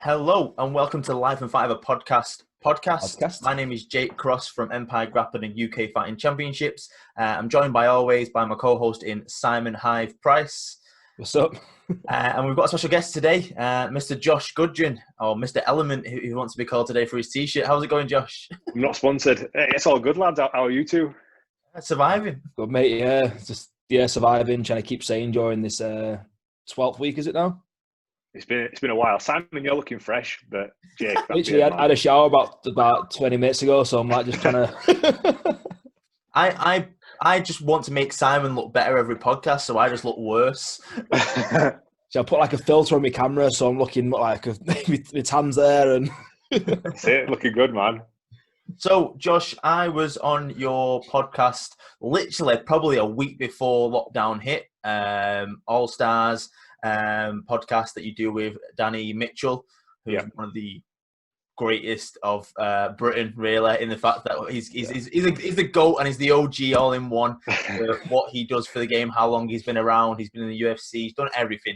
Hello and welcome to the Life and Fighter podcast. My Podcast. name is Jake Cross from Empire Grappling and UK Fighting Championships. I'm joined by my co-host in Simon Hive Price. What's up? And we've got a special guest today, Mr. Josh Gudgeon, or Mr. Element, who wants to be called today for his t-shirt. How's it going, Josh? I'm not sponsored. Hey, it's all good, lads. How are you two? Surviving. Good, mate. Yeah, surviving. Trying to keep sane during this 12th week. Is it now? It's been a while. Simon, you're looking fresh, but Jake. Literally, I had a shower about 20 minutes ago, so I'm like just trying to. I just want to make Simon look better every podcast, so I just look worse. So I put like a filter on my camera, so I'm looking like my tan's there, and That's it. Looking good, man. So, Josh, I was on your podcast literally probably a week before lockdown hit. All Stars podcast that you do with Danny Mitchell, who's one of the greatest of Britain, really, in the fact that he's the GOAT and he's the OG all in one. What he does for the game, how long he's been around, he's been in the UFC, he's done everything.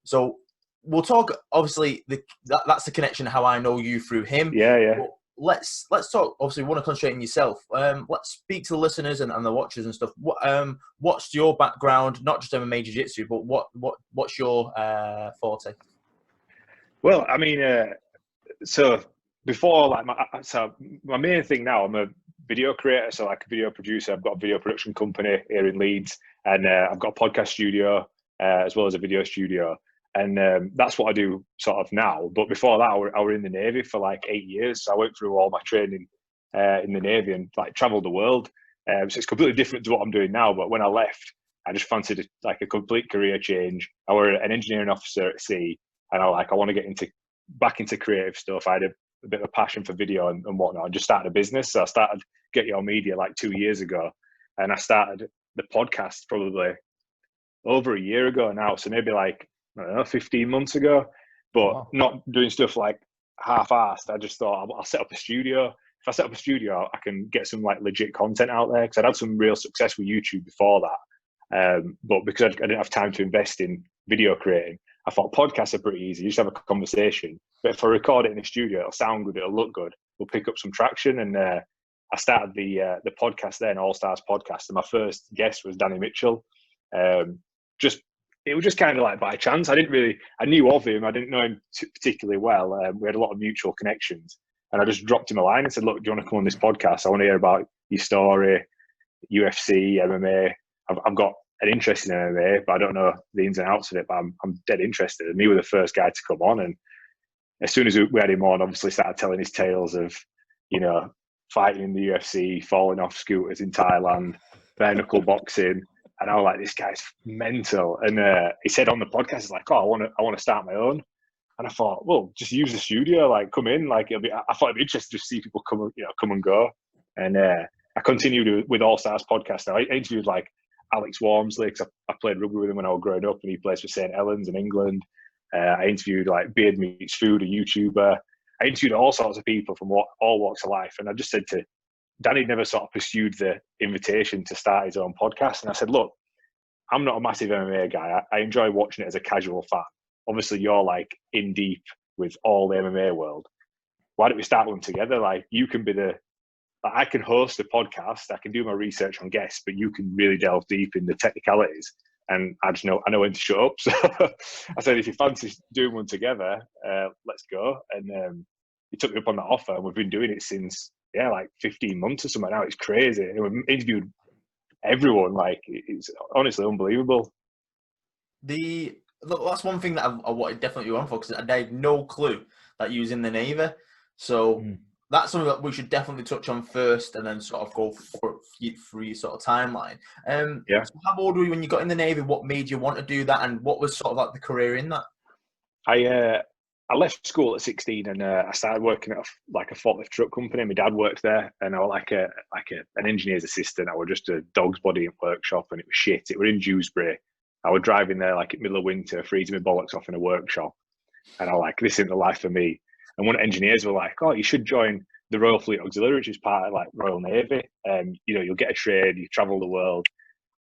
So we'll talk. Obviously, that's the connection. How I know you through him. Yeah. But let's talk. Obviously, we want to concentrate on yourself. Let's speak to the listeners and the watchers and stuff. What's your background? Not just MMA Jiu Jitsu, but what's your forte? Well, I mean, so before, like, my main thing now, I'm a video creator, so like a video producer. I've got a video production company here in Leeds, and I've got a podcast studio as well as a video studio. And that's what I do sort of now. But before that, I were in the Navy for like 8 years. So I went through all my training in the Navy and like traveled the world. So it's completely different to what I'm doing now. But when I left, I just fancied like a complete career change. I were an engineering officer at sea, and I want to get back into creative stuff. I had a bit of a passion for video and whatnot. I just started a business. So I started Get Your Media like 2 years ago, and I started the podcast probably over a year ago now. So maybe like, I don't know, 15 months ago, but not doing stuff like half-assed. I just thought I'll set up a studio. If I set up a studio, I can get some like legit content out there, because I'd had some real success with YouTube before that. But because I didn't have time to invest in video creating, I thought podcasts are pretty easy. You just have a conversation. But if I record it in a studio, it'll sound good, it'll look good, we'll pick up some traction. And I started the podcast then, All Stars podcast, and my first guest was Danny Mitchell. It was just kind of like by chance. I knew of him. I didn't know him particularly well. We had a lot of mutual connections. And I just dropped him a line and said, look, do you want to come on this podcast? I want to hear about your story, UFC, MMA. I've got an interest in MMA, but I don't know the ins and outs of it, but I'm dead interested. And he was the first guy to come on. And as soon as we had him on, obviously started telling his tales of, fighting in the UFC, falling off scooters in Thailand, bare knuckle boxing. And I was like, this guy's mental. And he said on the podcast, he's like, oh, I want to start my own. And I thought, well, just use the studio, like come in, like I thought it'd be interesting to see people come and go. And I continued with All Stars podcast. I interviewed like Alex Walmsley, because I played rugby with him when I was growing up, and he plays for St. Helens in England. I interviewed like Beard Meets Food, a YouTuber. I interviewed all sorts of people from all walks of life. And I just said to Danny, never sort of pursued the invitation to start his own podcast. And I said, look, I'm not a massive MMA guy. I enjoy watching it as a casual fan. Obviously, you're like in deep with all the MMA world. Why don't we start one together? Like, you can be I can host a podcast. I can do my research on guests, but you can really delve deep in the technicalities. And I know when to shut up. So I said, if you fancy doing one together, let's go. And he took me up on that offer. And we've been doing it since, like 15 months or something now. It's crazy. And we've interviewed everyone. Like, it's honestly unbelievable. That's one thing that I wanted definitely on for, because I had no clue that you was in the Navy. So that's something that we should definitely touch on first, and then sort of go through your sort of timeline. So how old were you when you got in the Navy? What made you want to do that, and what was sort of like the career in that? I left school at 16, and I started working at a forklift truck company. My dad worked there, and I was an engineer's assistant. I was just a dog's body workshop, and it was shit. It was in Dewsbury. I was driving there like in the middle of winter, freezing my bollocks off in a workshop, and I was like, this isn't the life for me. And one of the engineers were like, oh, you should join the Royal Fleet Auxiliary, which is part of like Royal Navy. You'll get a trade, you travel the world.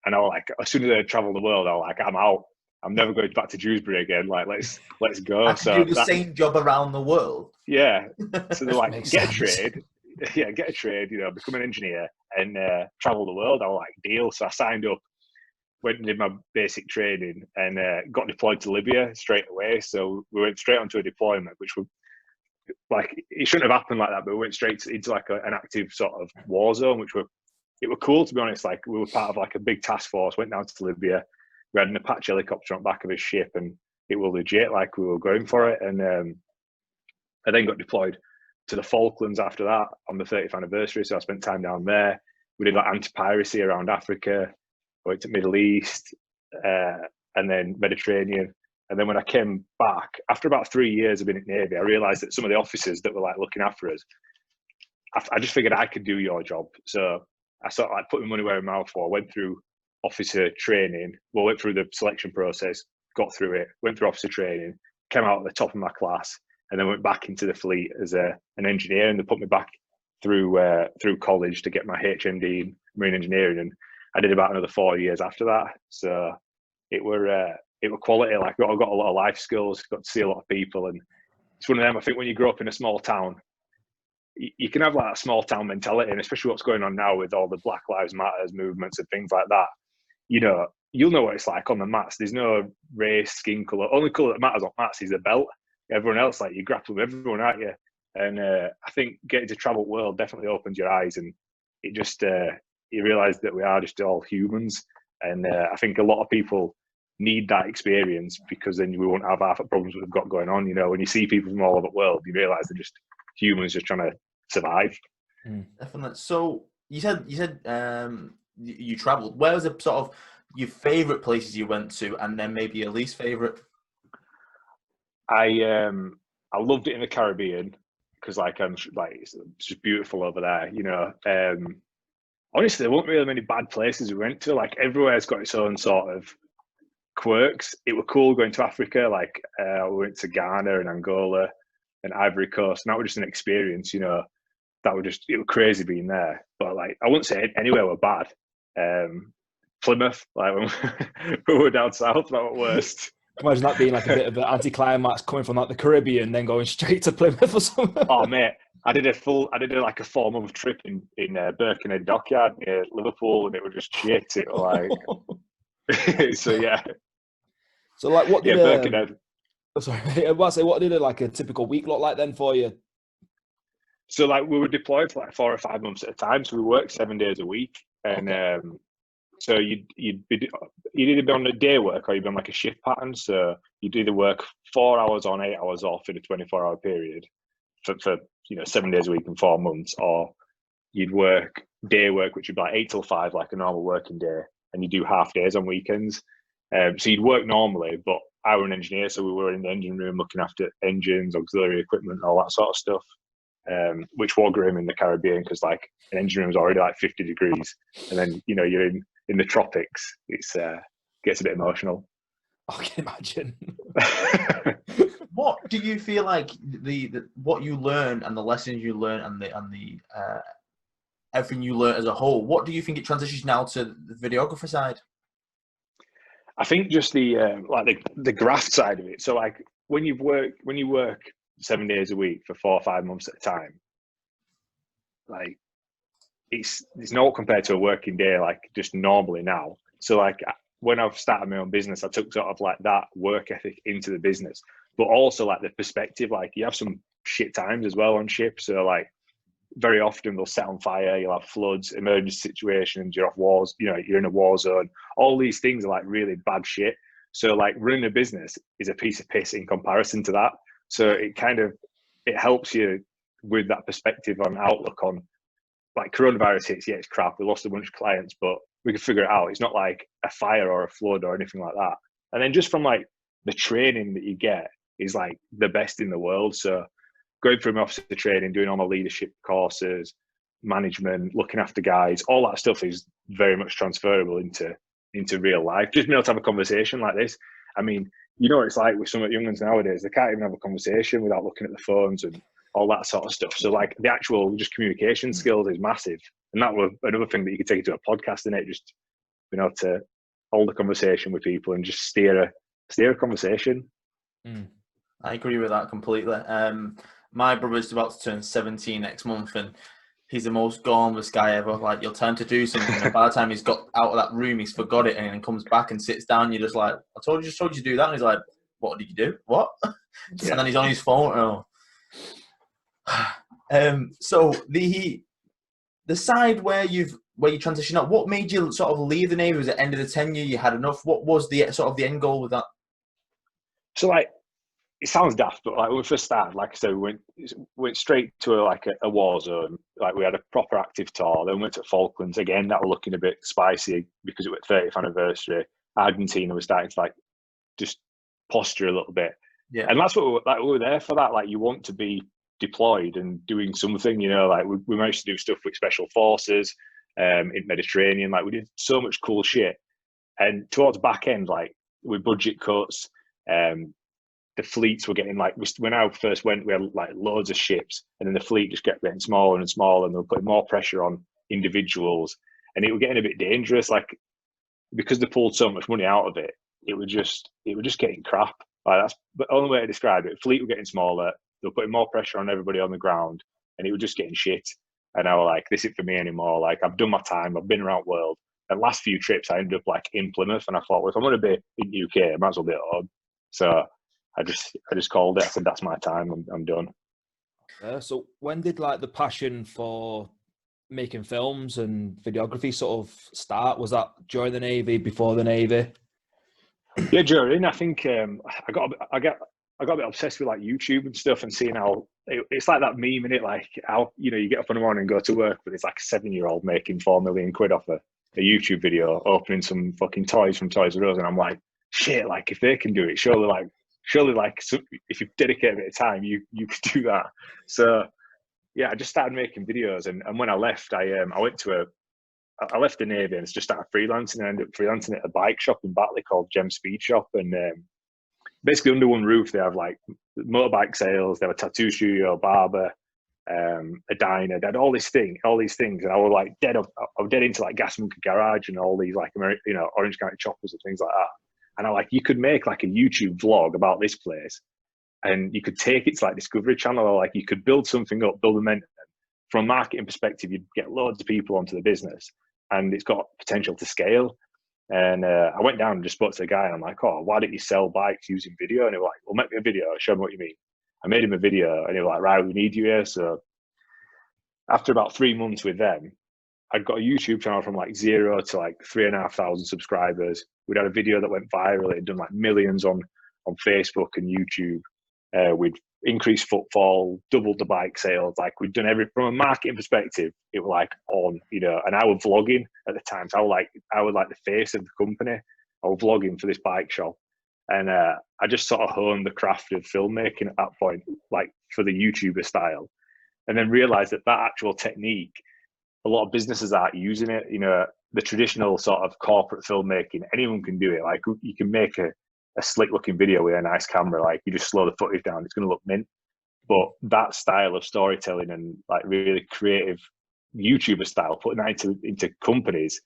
And I was like, as soon as I travel the world, I was like, I'm out. I'm never going back to Dewsbury again. Like, let's go. I could do the same job around the world. Yeah. So they're like, Makes get sense. a trade. Yeah, get a trade, become an engineer and travel the world. I was like, deal. So I signed up, went and did my basic training and got deployed to Libya straight away. So we went straight onto a deployment, which was like, it shouldn't have happened like that, but we went straight into like an active sort of war zone, it were cool, to be honest. Like, we were part of like a big task force, went down to Libya. We had an Apache helicopter on the back of his ship and it was legit, like we were going for it. And I then got deployed to the Falklands after that on the 30th anniversary. So I spent time down there. We did like anti-piracy around Africa, went to Middle East, and then Mediterranean. And then when I came back, after about 3 years of being in the Navy, I realised that some of the officers that were like looking after us, I just figured I could do your job. So I sort of like put my money where my mouth was. Went through officer training. Well, went through the selection process, got through it, went through officer training, came out at the top of my class, and then went back into the fleet as an engineer. And they put me back through college to get my HND in marine engineering. And I did about another 4 years after that. So it were quality. Like, I got a lot of life skills, got to see a lot of people. And it's one of them, I think, when you grow up in a small town, you can have like a small town mentality, and especially what's going on now with all the Black Lives Matters movements and things like that. You'll know what it's like on the mats. There's no race, skin color. Only color that matters on mats is the belt. Everyone else, like, you grapple with everyone, aren't you? And I think getting to travel the world definitely opens your eyes, and it just you realise that we are just all humans. And I think a lot of people need that experience, because then we won't have half the problems we've got going on. When you see people from all over the world, you realise they're just humans just trying to survive. Definitely. So you said you travelled. Where was the sort of your favourite places you went to, and then maybe your least favourite? I loved it in the Caribbean, because it's just beautiful over there. Honestly, there weren't really many bad places we went to. Like, everywhere's got its own sort of quirks. It was cool going to Africa. Like, we went to Ghana and Angola and Ivory Coast, and that was just an experience. It was crazy being there. But like, I wouldn't say anywhere were bad. Plymouth, like, when we were down south, that was worst. Imagine that being like a bit of an anticlimax, coming from like the Caribbean, then going straight to Plymouth or something. Oh mate, I did like a 4-month trip in Birkenhead Dockyard near Liverpool, and it was just shit. It was like, so yeah. So like, what did Birkenhead. What did like a typical week look like then for you? So like, we were deployed for like 4 or 5 months at a time. So we worked 7 days a week, and so you'd either be on a day work or you'd be on like a shift pattern. So you'd either work 4 hours on, 8 hours off in a 24-hour period for 7 days a week and 4 months, or you'd work day work, which would be like 8 till 5, like a normal working day, and you do half days on weekends. So you'd work normally, but I were an engineer, so we were in the engine room looking after engines, auxiliary equipment, all that sort of stuff. Which was grim in the Caribbean, because like, an engine room is already like 50 degrees, and then you're in the tropics. It's gets a bit emotional. I can imagine. What do you feel like the what you learn and the lessons you learn and the everything you learn as a whole? What do you think it transitions now to the videographer side? I think just the graft side of it. So like, when you work 7 days a week for 4 or 5 months at a time, like, it's not compared to a working day, like, just normally now. So like, when I've started my own business, I took sort of like that work ethic into the business, but also like the perspective. Like, you have some shit times as well on ships. So like, very often they'll set on fire, you'll have floods, emergency situations, you're off wars, you're in a war zone. All these things are like really bad shit. So like, running a business is a piece of piss in comparison to that. So it helps you with that perspective on outlook on, like, coronavirus hits, yeah, it's crap, we lost a bunch of clients, but we can figure it out. It's not like a fire or a flood or anything like that. And then just from like the training that you get is like the best in the world. So going through my officer training, doing all my leadership courses, management, looking after guys, all that stuff is very much transferable into real life. Just being able to have a conversation like this. I mean, what it's like with some of the young ones nowadays, they can't even have a conversation without looking at the phones and all that sort of stuff. So like, the actual just communication skills is massive. And that was another thing that you could take into a podcast, in it, just being able to hold a conversation with people and just steer steer a conversation. I agree with that completely. My brother's about to turn 17 next month, and he's the most gormless guy ever. Like, you'll tell him to do something, and by the time he's got out of that room, he's forgot it, and then comes back and sits down. You're just like, just told you to do that. And he's like, what did you do? What? Yeah. And then he's on his phone. So the side where you transition out, what made you sort of leave the Navy? Was it end of the tenure? You had enough? What was the sort of the end goal with that? So like, it sounds daft, but like when we first started, like I said, we went straight to a war zone. Like, we had a proper active tour. Then we went to Falklands again. That were looking a bit spicy because it was 30th anniversary. Argentina was starting to like just posture a little bit. Yeah. And that's what we were there for. That, like, you want to be deployed and doing something. You know, like we managed to do stuff with special forces in Mediterranean. Like, we did so much cool shit. And towards back end, like, with budget cuts, the fleets were getting like, when I first went, we had like loads of ships, and then the fleet just kept getting smaller and smaller, and they were putting more pressure on individuals, and it was getting a bit dangerous. Like, because they pulled so much money out of it, it was just getting crap. Like, that's the only way to describe it. Fleet were getting smaller, they were putting more pressure on everybody on the ground, and it was just getting shit. And I was like, this isn't for me anymore. Like, I've done my time, I've been around the world. The last few trips, I ended up like in Plymouth, and I thought, well, if I'm going to be in UK, I might as well be at home. So I just called it. I said, that's my time. I'm done. So when did like the passion for making films and videography sort of start? Was that during the Navy, before the Navy? Yeah, during. I think I got a bit obsessed with like YouTube and stuff, and seeing how it's like that meme in it, like how, you know, you get up in the morning and go to work, but it's like a 7-year-old making £4 million off a YouTube video, opening some fucking toys from Toys R Us, and I'm like, shit, like, if they can do it, surely like if you dedicate a bit of time, you could do that. So yeah, I just started making videos, and when I left, I left the Navy and just started freelancing. I ended up freelancing at a bike shop in Batley called Gem Speed Shop, and basically under one roof they have like motorbike sales, they have a tattoo studio, barber, a diner. They had all these things, and I was like I was dead into like Gas Monkey Garage and all these like American, you know, Orange County Choppers and things like that. And I like, you could make like a YouTube vlog about this place, and you could take it to like Discovery Channel, or like you could build something up, build momentum. From a marketing perspective, you'd get loads of people onto the business, and it's got potential to scale. And I went down and just spoke to the guy, and I'm like, oh, why don't you sell bikes using video? And he was like, well, make me a video, show me what you mean. I made him a video, and he was like, right, we need you here. So after about 3 months with them, I'd got a YouTube channel from like 0 to like 3,500 subscribers. We'd had a video that went viral. It had done like millions on Facebook and YouTube. We'd increased footfall, doubled the bike sales. Like, we'd done everything from a marketing perspective. It was like on, you know, and I was vlogging at the time. So I was like the face of the company. I was vlogging for this bike shop. And I just sort of honed the craft of filmmaking at that point, like for the YouTuber style. And then realized that actual technique, a lot of businesses aren't using it. You know, the traditional sort of corporate filmmaking, anyone can do it. Like, you can make a slick looking video with a nice camera. Like, you just slow the footage down, it's going to look mint. But that style of storytelling and like really creative YouTuber style, putting that into companies,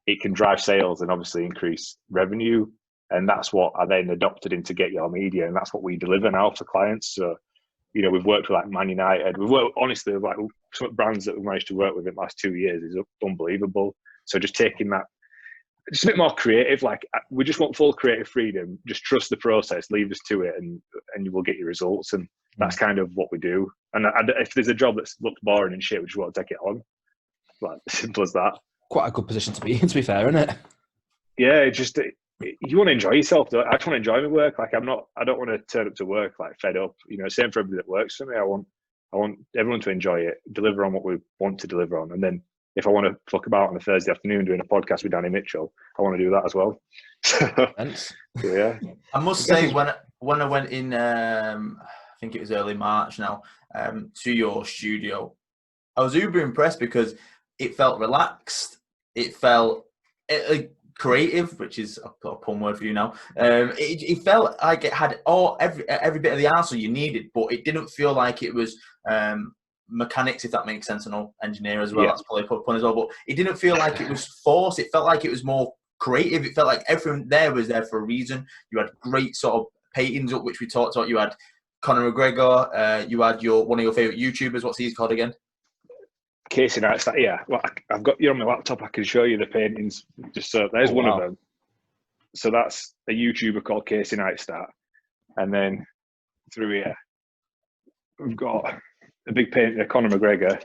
it can drive sales and obviously increase revenue. And that's what I then adopted into Get Your Media, and that's what we deliver now to clients. So, you know, we've worked with like Man United. We've worked, honestly, like some brands that we've managed to work with in the last 2 years is unbelievable. So just taking that, just a bit more creative. Like, we just want full creative freedom. Just trust the process, leave us to it, and you will get your results. And that's kind of what we do. And if there's a job that's looked boring and shit, we just want to take it on. Like, simple as that. Quite a good position to be in, to be fair, isn't it? Yeah, you want to enjoy yourself. I just want to enjoy my work. Like, I don't want to turn up to work like fed up. You know, same for everybody that works for me. I want everyone to enjoy it, deliver on what we want to deliver on. And then if I want to fuck about on a Thursday afternoon doing a podcast with Danny Mitchell, I want to do that as well. Thanks. So, yeah. I must say, when I went in, I think it was early March now, to your studio, I was uber impressed because it felt relaxed. It felt creative, which is a pun word for you now. It felt like it had every bit of the answer you needed, but it didn't feel like it was mechanics, if that makes sense. I know engineer as well. Yeah. That's probably a pun as well, but it didn't feel like it was forced. It felt like it was more creative. It felt like everyone there was there for a reason. You had great sort of paintings up, which we talked about. You had Conor McGregor. You had one of your favorite YouTubers. What's he called again? Casey Neistat. Yeah, well, I've got you on my laptop. I can show you the paintings. Just so there's one of them. So that's a YouTuber called Casey Neistat, and then through here we've got a big painting of Conor McGregor,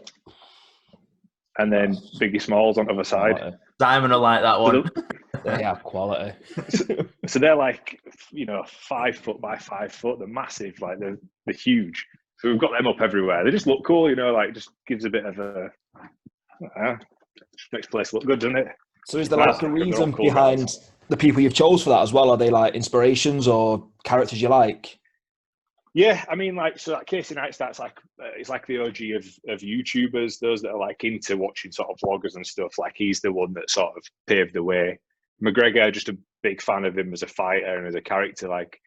and then Biggie Smalls on the other side. Simon will like that one. They have quality. So they're like, 5 foot by 5 foot. They're massive, like they're huge. So we've got them up everywhere. They just look cool, like just gives a bit of a makes the place look good, doesn't it? So is there like a reason behind the people you've chose for that as well? Are they like inspirations or characters you like? Yeah, I mean, so that Casey Neistat's it's like the OG of YouTubers, those that are like into watching sort of vloggers and stuff. Like he's the one that sort of paved the way. McGregor, just a big fan of him as a fighter and as a character. Like,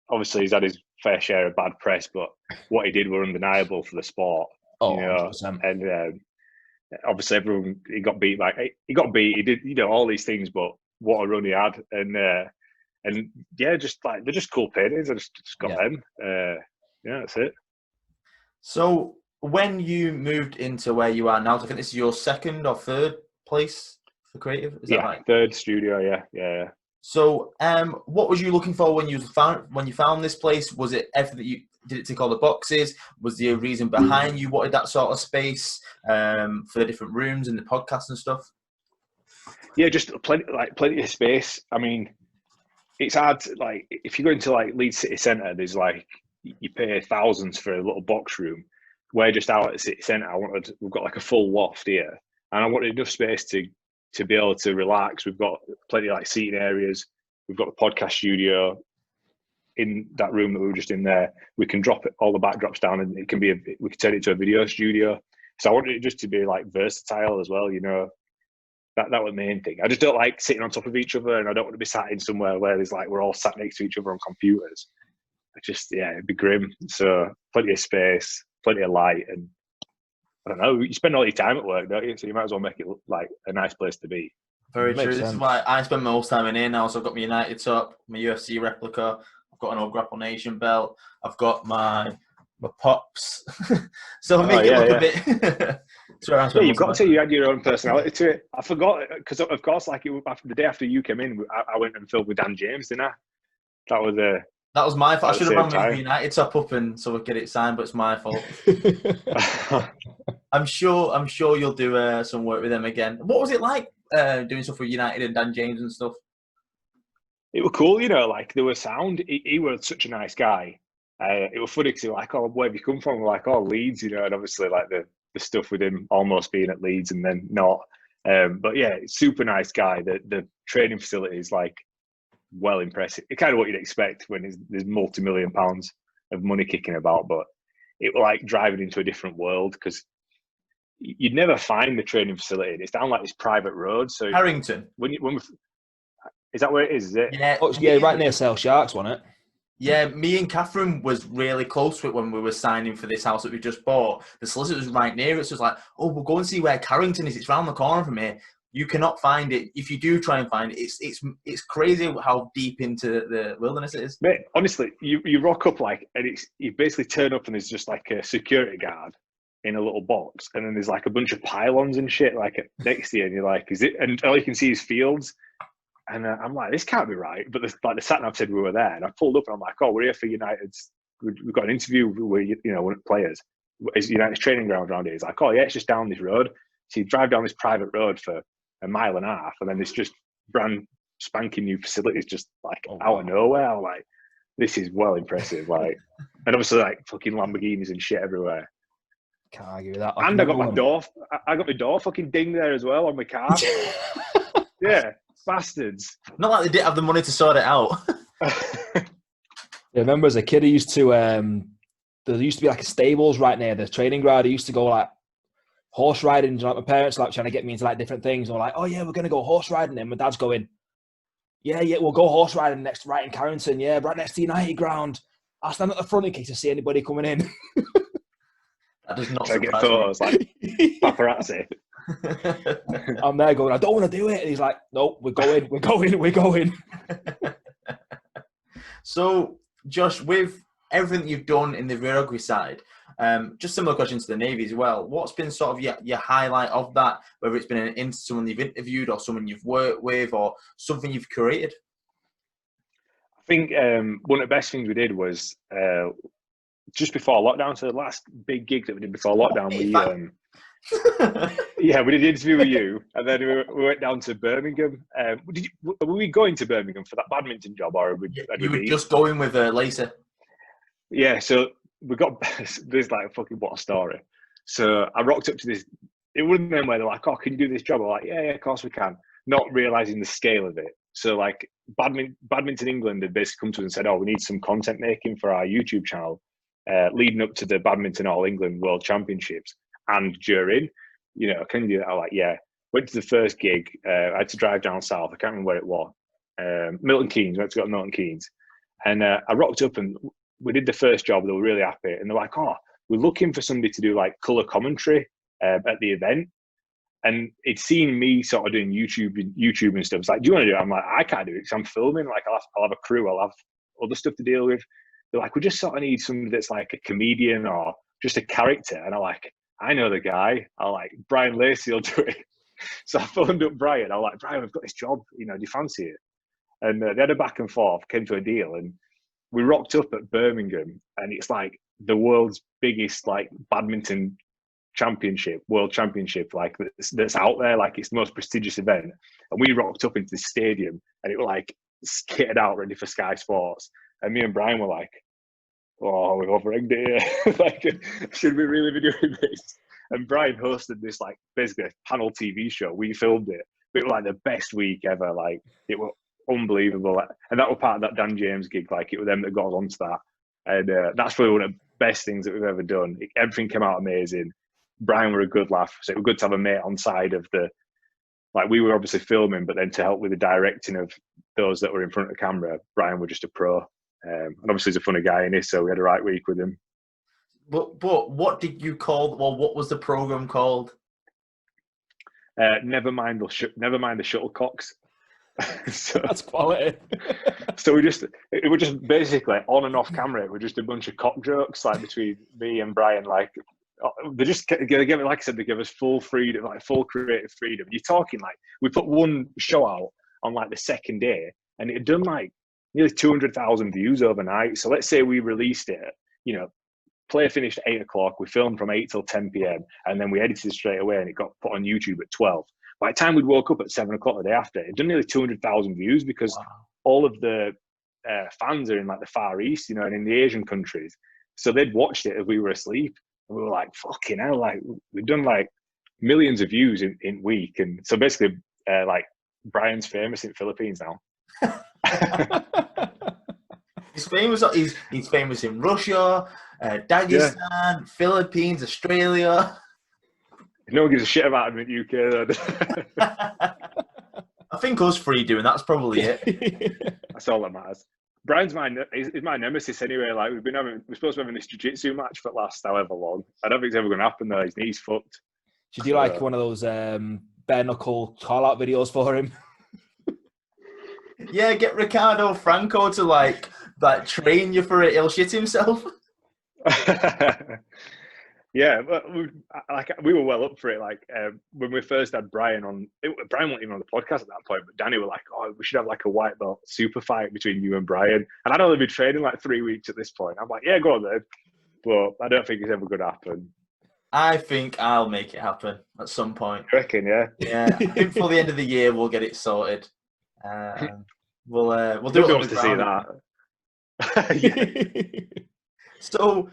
obviously he's had his fair share of bad press, but what he did were undeniable for the sport. Oh, and obviously everyone he got beat. He did all these things, but what a run he had. And yeah, just like they're just cool paintings. I just got them. That's it. So when you moved into where you are now, I think this is your second or third place for creative. Is that right? Third studio. Yeah. So, what was you looking for when you found this place? Was it everything did it tick all the boxes? Was there a reason behind you wanted that sort of space for the different rooms and the podcast and stuff? Yeah, just plenty of space. I mean, it's hard to, like, if you go into like Leeds City Centre, there's like you pay thousands for a little box room. We're just out at the city centre. We've got like a full loft here, and I wanted enough space to be able to relax. We've got plenty of like seating areas. We've got the podcast studio in that room that we were just in there. We can drop all the backdrops down, and we can turn it to a video studio. So I wanted it just to be like versatile as well. That was the main thing. I just don't like sitting on top of each other, and I don't want to be sat in somewhere where there's like we're all sat next to each other on computers. It'd be grim. So plenty of space, plenty of light, and I don't know. You spend all your time at work, don't you? So you might as well make it look like a nice place to be. Very true. This is why I spend most time in here now. So I've got my United top, my UFC replica. I've got an old Grapple Nation belt. I've got my pops. So make it look a bit. You've got to. You had your own personality to it. I forgot because, of course, like after the day after you came in, I went and filmed with Dan James, didn't I? That was my fault. I should have run my United top up and so we get it signed, but it's my fault. I'm sure you'll do some work with them again. What was it like doing stuff with United and Dan James and stuff? It was cool, like there was sound. He was such a nice guy. It was funny because he was like, "Oh, where have you come from?" We're like, "Oh, Leeds," and obviously like the stuff with him almost being at Leeds and then not. But yeah, super nice guy. The training facility is like well impressive. It's kind of what you'd expect when there's multi-million pounds of money kicking about, but it was like driving into a different world because you'd never find the training facility. It's down like this private road. So Harrington. Is that where it is? Is it? Yeah, right near Sale Sharks, wasn't it? Yeah, me and Catherine was really close to it when we were signing for this house that we just bought. The solicitor was right near it, so it's like, oh, we'll go and see where Carrington is. It's round the corner from here. You cannot find it. If you do try and find it, it's crazy how deep into the wilderness it is. Mate, honestly, you rock up and you basically turn up and there's just like a security guard in a little box, and then there's like a bunch of pylons and shit like next to you, and you're like, is it? And all you can see is fields. And I'm like, this can't be right. But the sat nav said we were there, and I pulled up and I'm like, oh, we're here for United's. We've got an interview with one of the players. Is United's training ground around here? He's like, oh yeah, it's just down this road. So you drive down this private road for a mile and a half, and then there's just brand spanking new facilities just like out of nowhere. I'm like, this is well impressive. Like, and obviously like fucking Lamborghinis and shit everywhere. Can't argue with that. And I got my door. I got my door fucking dinged there as well on my car. Yeah. Bastards. Not like they didn't have the money to sort it out. Yeah, I remember as a kid, there used to be like a stables right near the training ground. I used to go like horse riding. Like my parents like trying to get me into like different things. And we're like, oh yeah, we're gonna go horse riding. And my dad's going, yeah, we'll go horse riding next right in Carrington. Yeah, right next to United ground. I'll stand at the front in case I see anybody coming in. That does not get photos like paparazzi. I'm there going, I don't want to do it. And he's like, nope, we're going. So, Josh, with everything you've done in the videography side, just similar question to the Navy as well. What's been sort of your highlight of that, whether it's been someone you've interviewed or someone you've worked with or something you've created? I think one of the best things we did was just before lockdown. So the last big gig that we did before lockdown, we we did an interview with you, and then we went down to Birmingham. Were we going to Birmingham for that badminton job, or you were just going with Lisa? Yeah, so we got this like fucking what a story. So I rocked up to this. It wouldn't been where they're like, "Oh, can you do this job?" I'm like, "Yeah, of course we can." Not realizing the scale of it. So like Badminton England had basically come to us and said, "Oh, we need some content making for our YouTube channel, leading up to the Badminton All England World Championships and during. Can you do that?" I'm like, "Yeah." Went to the first gig. I had to drive down south. I can't remember where it was. Milton Keynes. Went to go to Milton Keynes, and I rocked up and we did the first job. They were really happy, and they're like, "Oh, we're looking for somebody to do like color commentary at the event." And it's seen me sort of doing YouTube and stuff. It's like, "Do you want to do it?" I'm like, "I can't do it because I'm filming. Like, I'll have a crew. I'll have other stuff to deal with." They're like, "We just sort of need somebody that's like a comedian or just a character." And I'm like, "I know the guy. I'm like, Brian Lacey will do it." So I phoned up Brian. I'm like, "Brian, we've got this job. Do you fancy it?" And they had a back and forth, came to a deal, and we rocked up at Birmingham, and it's like the world's biggest like badminton world championship, like that's out there. Like it's the most prestigious event. And we rocked up into the stadium, and it was like kitted out, ready for Sky Sports. And me and Brian were like, "Oh, we've over-egged it here." Like, should we really be doing this? And Brian hosted this like basically a panel TV show. We filmed it. It was like the best week ever. Like it was unbelievable. And that was part of that Dan James gig. Like it was them that got us onto that. And that's probably one of the best things that we've ever done. Everything came out amazing. Brian were a good laugh. So it was good to have a mate on side of we were obviously filming, but then to help with the directing of those that were in front of the camera, Brian was just a pro. And obviously he's a funny guy in this, so we had a right week with him. But what did you call? Well, what was the program called? Never mind the shuttlecocks. So, that's quality. So it was just basically on and off camera. It was just a bunch of cock jokes like between me and Brian. Like they just give, like I said, they give us full freedom, like full creative freedom. You're talking like we put one show out on like the second day, and it had done like nearly 200,000 views overnight. So let's say we released it, play finished at 8 o'clock. We filmed from 8 till 10 p.m. and then we edited straight away, and it got put on YouTube at 12. By the time we'd woke up at 7 o'clock the day after, it'd done nearly 200,000 views because all of the fans are in like the Far East, and in the Asian countries. So they'd watched it as we were asleep. And we were like, fucking hell, like we've done like millions of views in week. And so basically, like Brian's famous in Philippines now. He's famous. He's famous in Russia, Dagestan, Philippines, Australia. No one gives a shit about him in the UK. I think us three doing that's probably it. That's all that matters. Brian's is my nemesis anyway. Like we're supposed to be having this jiu-jitsu match for the last however long. I don't think it's ever going to happen though. His knee's fucked. Should you like one of those bare knuckle call out videos for him? Yeah, get Ricardo Franco to like train you for it. He'll shit himself. Yeah, but we were well up for it. Like when we first had Brian on, Brian wasn't even on the podcast at that point. But Danny were like, "Oh, we should have like a white belt super fight between you and Brian." And I'd only been training like 3 weeks at this point. I'm like, "Yeah, go on then," but I don't think it's ever going to happen. I think I'll make it happen at some point. You reckon? Yeah. Yeah, I think before the end of the year we'll get it sorted. We'll do it. Wants to see that. Yeah. So,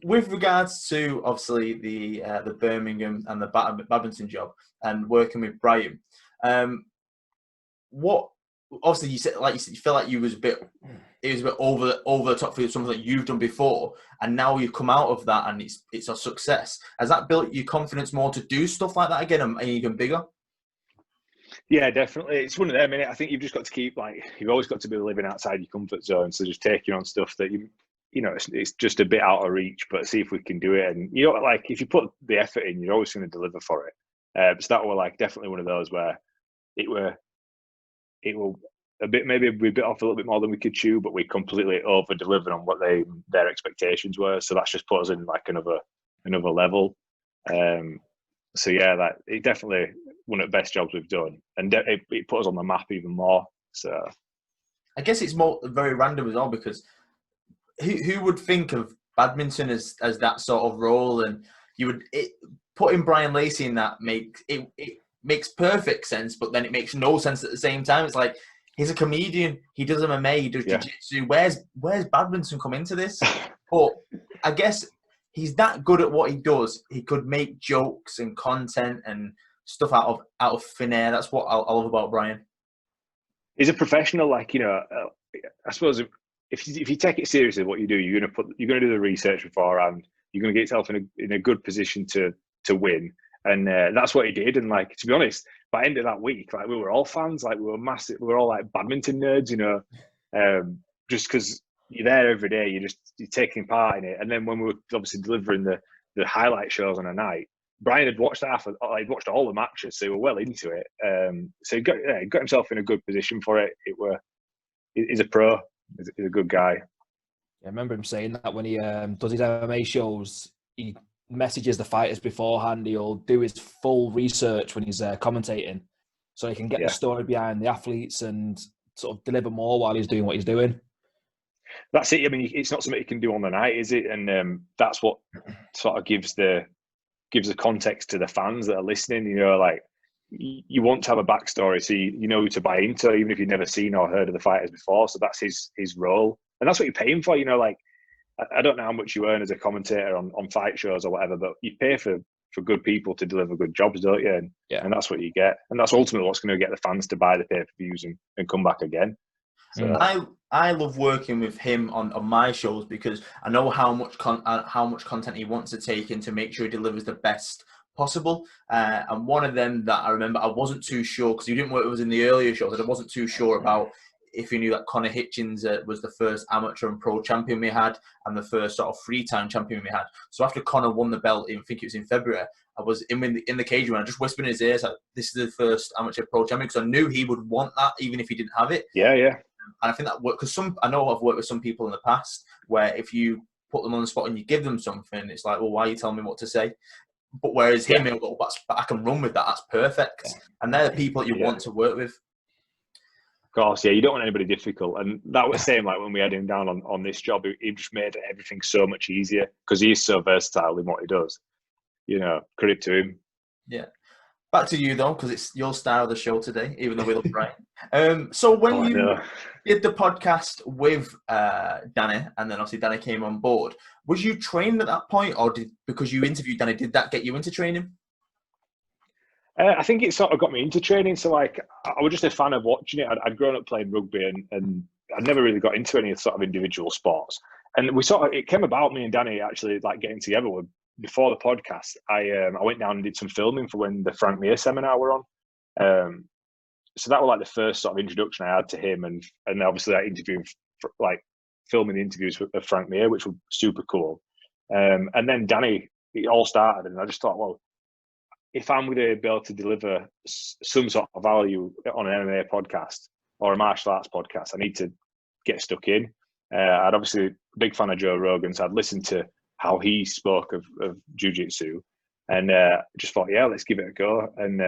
with regards to obviously the Birmingham and the badminton job and working with Brian, what obviously you said, like you said, you feel like it was a bit over the top for something that you've done before, and now you've come out of that and it's a success. Has that built your confidence more to do stuff like that again and even bigger? Yeah, definitely. It's one of them. I think you've just got to keep you've always got to be living outside your comfort zone. So just taking on stuff that it's just a bit out of reach, but see if we can do it. And like if you put the effort in, you're always going to deliver for it. So that were like definitely one of those where it were a bit, maybe we bit off a little bit more than we could chew, but we completely over delivered on what their expectations were. So that's just put us in like another level. So yeah, that it definitely one of the best jobs we've done, and it put us on the map even more. So I guess it's more very random as well, because who would think of badminton as that sort of role? And you would putting Brian Lacey in that makes perfect sense, but then it makes no sense at the same time. It's like, he's a comedian, he does MMA, he does jiu-jitsu. Where's badminton come into this? But I guess he's that good at what he does. He could make jokes and content and stuff out of thin air. That's what I love about Brian. He's a professional. Like, you know, I suppose if you take it seriously, what you do, you're gonna do the research beforehand. You're gonna get yourself in a good position to win, and that's what he did. And like, to be honest, by the end of that week, like, we were all fans. Like, we were massive. We were all like badminton nerds, you know, just because you're there every day, you're taking part in it. And then when we were obviously delivering the highlight shows on a night, Brian had watched he'd watched all the matches, so he were well into it. So he got himself in a good position for it. He's a pro. He's a good guy. I remember him saying that when he does his MMA shows, he messages the fighters beforehand. He'll do his full research when he's commentating, so he can get the story behind the athletes and sort of deliver more while he's doing what he's doing. That's it. I mean, it's not something you can do on the night, is it? And that's what sort of gives the context to the fans that are listening. You know, like, you want to have a backstory, so you know who to buy into, even if you've never seen or heard of the fighters before. So that's his role, and that's what you're paying for. You know, like, I don't know how much you earn as a commentator on fight shows or whatever, but you pay for good people to deliver good jobs, don't you? And that's what you get, and that's ultimately what's going to get the fans to buy the pay-per-views and come back again. So I love working with him on my shows, because I know how much content he wants to take in to make sure he delivers the best possible. And one of them that I remember, I wasn't too sure, because he didn't work with us in the earlier shows, and I wasn't too sure about if you knew that Connor Hitchens was the first amateur and pro champion we had, and the first sort of three-time champion we had. So after Connor won the belt, I think it was in February, I was in the cage room, and I just whispered in his ear, like, this is the first amateur pro champion, because I knew he would want that even if he didn't have it. Yeah. And I think that worked, because I know I've worked with some people in the past where if you put them on the spot and you give them something, it's like, well, why are you telling me what to say? But whereas him, he'll go, but I can run with that. That's perfect. And they're the people that you want to work with. Of course, yeah. You don't want anybody difficult. And that was the same, like, when we had him down on this job, he just made everything so much easier, because he's so versatile in what he does. You know, credit to him. Yeah. Back to you, though, because it's your style of the show today, even though we love Brian. So when you did the podcast with Danny, and then obviously Danny came on board, was you trained at that point, or because you interviewed Danny, did that get you into training? I think it sort of got me into training. So, like, I was just a fan of watching it. I'd grown up playing rugby, and I'd never really got into any sort of individual sports. And it came about, me and Danny actually, like, getting together before the podcast. I went down and did some filming for when the Frank Mir seminar were on. So that was like the first sort of introduction I had to him, and obviously I interviewed, like, filming the interviews of Frank Mir, which was super cool. And then Danny, it all started, and I just thought, well, if I'm going to be able to deliver some sort of value on an MMA podcast or a martial arts podcast, I need to get stuck in. I'd obviously a big fan of Joe Rogan, so I'd listened to how he spoke of jiu-jitsu, and just thought, yeah, let's give it a go. And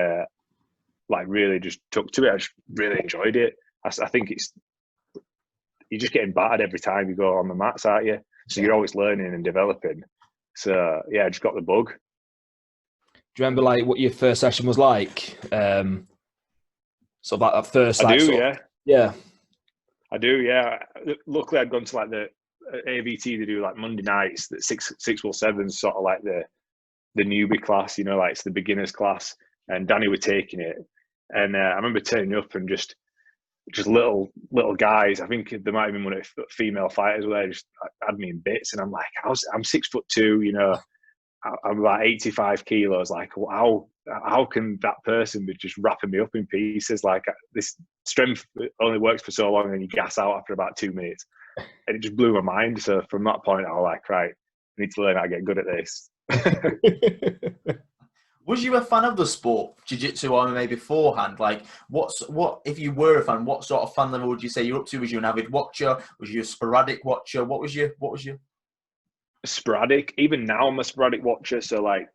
like, really just took to it. I just really enjoyed it. I think you're just getting battered every time you go on the mats, aren't you? So you're always learning and developing. So yeah, I just got the bug. Do you remember, like, what your first session was like? Sort of like that first. I do, yeah. Yeah. I do, yeah. Luckily, I'd gone to, like, the AVT. They do, like, Monday nights, that 6x7, sort of like the newbie class. You know, like, it's the beginners class. And Danny were taking it, and I remember turning up and just little guys. I think there might have been one of the female fighters where they just had me in bits, and I'm like, I'm 6'2", you know. I'm about 85 kilos. Like, how can that person be just wrapping me up in pieces? Like, this strength only works for so long, and you gas out after about 2 minutes. And it just blew my mind. So from that point, I was like, right, I need to learn how to get good at this. Was you a fan of the sport, jiu-jitsu or MMA beforehand? Like, what if you were a fan? What sort of fan level would you say you're up to? Was you an avid watcher? Was you a sporadic watcher? What was you? Sporadic. Even now, I'm a sporadic watcher. So like,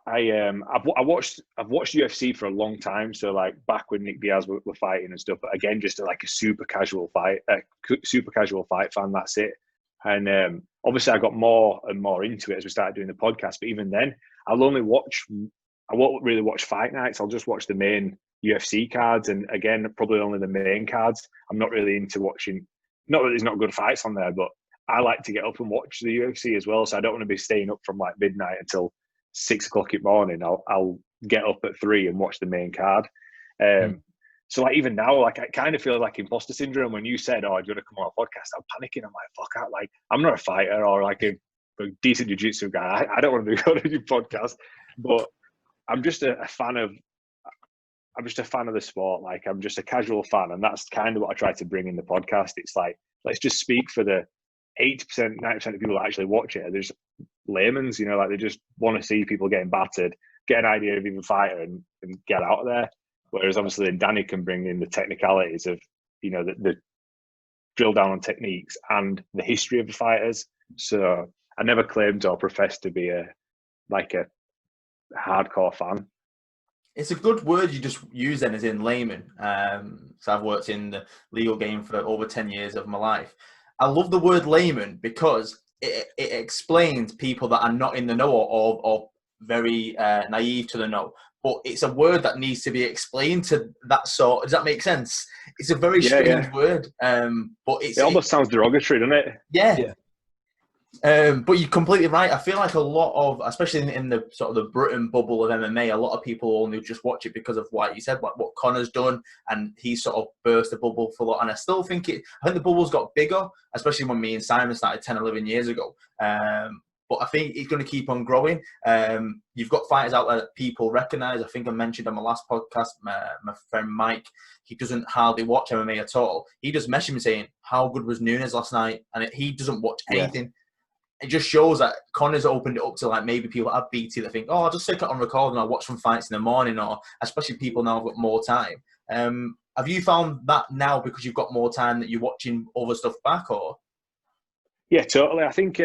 I've watched UFC for a long time. So like back when Nick Diaz were fighting and stuff. But again, just like a super casual fight fan. That's it. And obviously, I got more and more into it as we started doing the podcast. But even then, I won't really watch fight nights. I'll just watch the main UFC cards, and again, probably only the main cards. I'm not really into watching. Not that there's not good fights on there, but I like to get up and watch the UFC as well. So I don't want to be staying up from like midnight until 6 o'clock in the morning. I'll get up at 3 and watch the main card. So like even now, like I kind of feel like imposter syndrome when you said, "Oh, do you want to come on a podcast?" I'm panicking. I'm like, "Fuck out!" Like I'm not a fighter or like a decent jiu-jitsu guy. I don't want to go to your podcast, but I'm just a fan of. I'm just a fan of the sport. Like I'm just a casual fan, and that's kind of what I try to bring in the podcast. It's like let's just speak for the 80%, 90% of people that actually watch it. There's layman's, like they just want to see people getting battered, get an idea of even fighter, and get out of there. Whereas obviously then Danny can bring in the technicalities of, the drill down on techniques and the history of the fighters. So I never claimed or professed to be a hardcore fan. It's a good word you just use then, as in layman. So I've worked in the legal game for over 10 years of my life. I love the word layman because it explains people that are not in the know or very naive to the know. But it's a word that needs to be explained to that sort. Does that make sense? It's a very strange word. But it almost sounds derogatory, doesn't it? Yeah. But you're completely right. I feel like a lot of, especially in the sort of the Britain bubble of MMA, a lot of people only just watch it because of what you said, what Conor's done, and he sort of burst the bubble for a lot. And I still think I think the bubble's got bigger, especially when me and Simon started 10, 11 years ago. But I think it's going to keep on growing. You've got fighters out there that people recognise. I think I mentioned on my last podcast, my friend Mike, he doesn't hardly watch MMA at all. He just messaged me saying, "How good was Nunes last night?" And he doesn't watch anything. Yeah. It just shows that Conor's opened it up to like maybe people at BT that think, "Oh, I'll just stick it on record and I'll watch some fights in the morning," or especially people now have got more time. Have you found that now because you've got more time that you're watching other stuff back, or? Yeah, totally. I think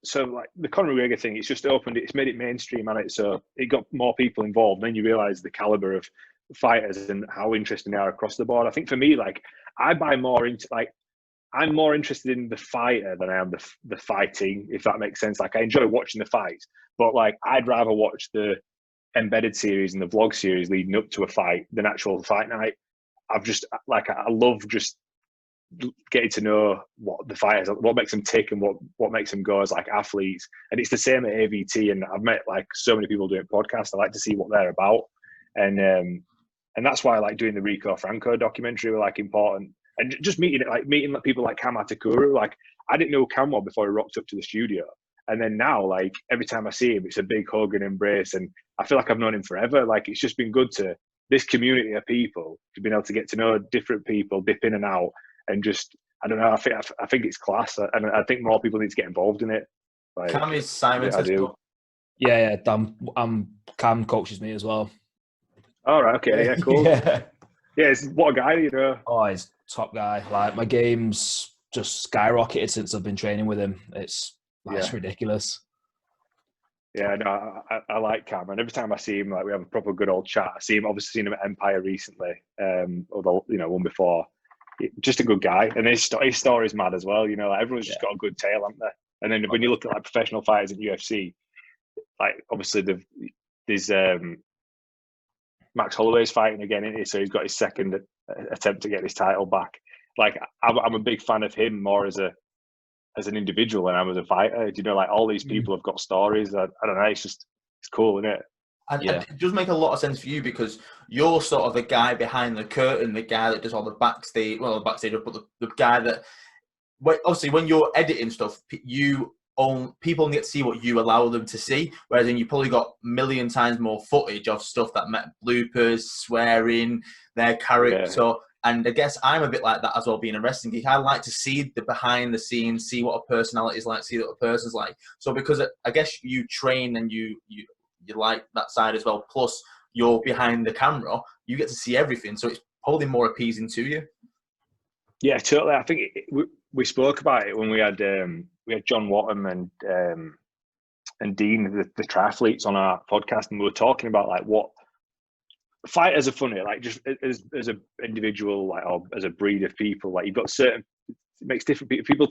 so. Like the Conor McGregor thing, it's just opened. It's made it mainstream, and it so it got more people involved. Then you realise the caliber of fighters and how interesting they are across the board. I think for me, like I buy more into like. I'm more interested in the fighter than I am the fighting, if that makes sense. Like I enjoy watching the fights, but like I'd rather watch the embedded series and the vlog series leading up to a fight than actual fight night. I've just like I love just getting to know what the fighters, what makes them tick, and what makes them go as like athletes. And it's the same at AVT. And I've met like so many people doing podcasts. I like to see what they're about, and that's why I like doing the Rico Franco documentary. Were like important. And just meeting people like Cam Atakuru, like I didn't know Cam well before he rocked up to the studio, and then now like every time I see him, it's a big hug and embrace, and I feel like I've known him forever. Like it's just been good to this community of people to be able to get to know different people, dip in and out, and just I don't know. I think it's class, and I think more people need to get involved in it. Like, Cam is Simon. I do. Yeah. Cam coaches me as well. All right. Okay. Yeah. Cool. Yeah. What a guy, Oh, he's top guy. Like my game's just skyrocketed since I've been training with him. It's ridiculous. Yeah, no, I like Cam, and every time I see him, like we have a proper good old chat. Obviously seen him at Empire recently, although one before. Just a good guy, and his story's mad as well. Like everyone's just got a good tale, haven't they? And then when you look at like professional fighters in UFC, like obviously there's Max Holloway's fighting again, isn't he? So he's got his second attempt to get his title back. Like I'm a big fan of him more as an individual than I was a fighter. Like all these people have got stories. I don't know. It's cool, isn't it? And it does make a lot of sense for you because you're sort of the guy behind the curtain, the guy that does all the backstage, but the guy that, obviously when you're editing stuff, people only get to see what you allow them to see, whereas then you probably got a million times more footage of stuff that met bloopers, swearing, their character. Yeah. And I guess I'm a bit like that as well, being a wrestling geek. I like to see the behind the scenes, see what a personality is like, see what a person's like. So because I guess you train and you you like that side as well. Plus, you're behind the camera, you get to see everything, so it's probably more appeasing to you. Yeah, totally. I think we spoke about it when we had John Wattham and Dean, the triathletes, on our podcast, and we were talking about like what fighters are funny, like just as an individual, like, or as a breed of people, like you've got certain, it makes different people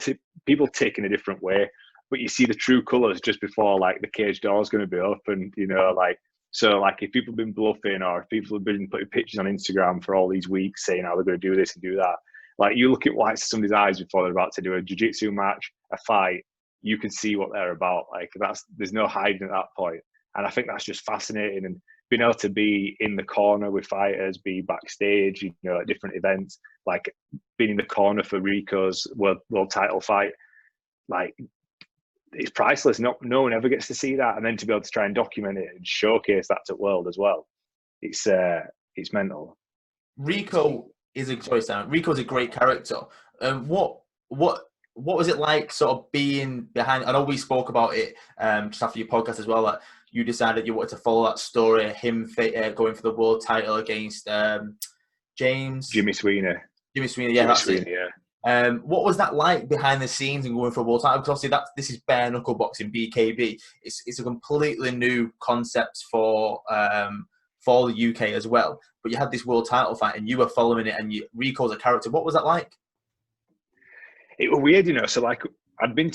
tick in a different way, but you see the true colours just before like the cage door is going to be open, you know, like, so like if people have been bluffing or if people have been putting pictures on Instagram for all these weeks saying how they're going to do this and do that, like you look at whites of somebody's eyes before they're about to do a jiu-jitsu match, a fight, you can see what they're about. Like there's no hiding at that point. And I think that's just fascinating. And being able to be in the corner with fighters, be backstage, you know, at different events, like being in the corner for Rico's world title fight, like it's priceless. No one ever gets to see that. And then to be able to try and document it and showcase that to the world as well, it's mental. Rico's a great character. What was it like sort of being behind? I know we spoke about it just after your podcast as well, that you decided you wanted to follow that story, him going for the world title against Jimmy Sweeney. Yeah, that's it. Yeah. What was that like behind the scenes and going for a world title? Because obviously this is bare knuckle boxing, BKB. It's a completely new concept for the UK as well. But you had this world title fight and you were following it, and Rico's a character. What was that like? It was weird, you know. So like I went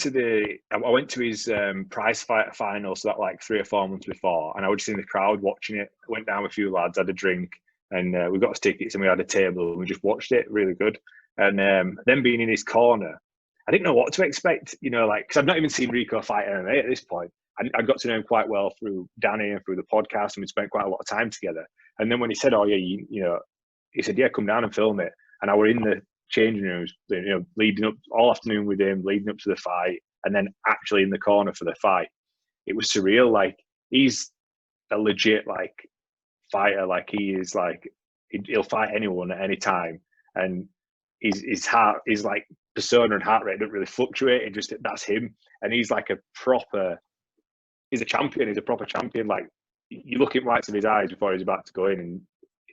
to his prize fight final, so that like 3 or 4 months before, and I was just in the crowd watching it. I went down with a few lads, had a drink, and we got us tickets and we had a table and we just watched it. Really good. And then being in his corner, I didn't know what to expect, you know, like, because I've not even seen Rico fight MMA at this point. I got to know him quite well through Danny and through the podcast, and we spent quite a lot of time together. And then when he said, "Oh yeah, you know," he said, "Yeah, come down and film it." And I were in the changing rooms, you know, leading up all afternoon with him, leading up to the fight, and then actually in the corner for the fight. It was surreal. Like, he's a legit like fighter. Like, he is like, he'll fight anyone at any time, and his heart is like persona and heart rate don't really fluctuate. It just, that's him, and he's like he's a champion. He's a proper champion. Like, you look in right in his eyes before he's about to go in, and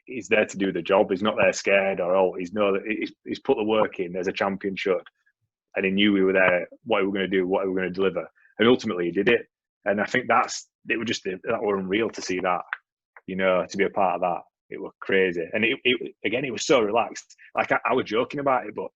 he's there to do the job. He's not there scared or he's put the work in as a champion should, and he knew we were there, what we were going to do, what we were going to deliver, and ultimately he did it. And I think that were unreal to see that, you know, to be a part of that. It was crazy, and it was so relaxed. Like I was joking about it, but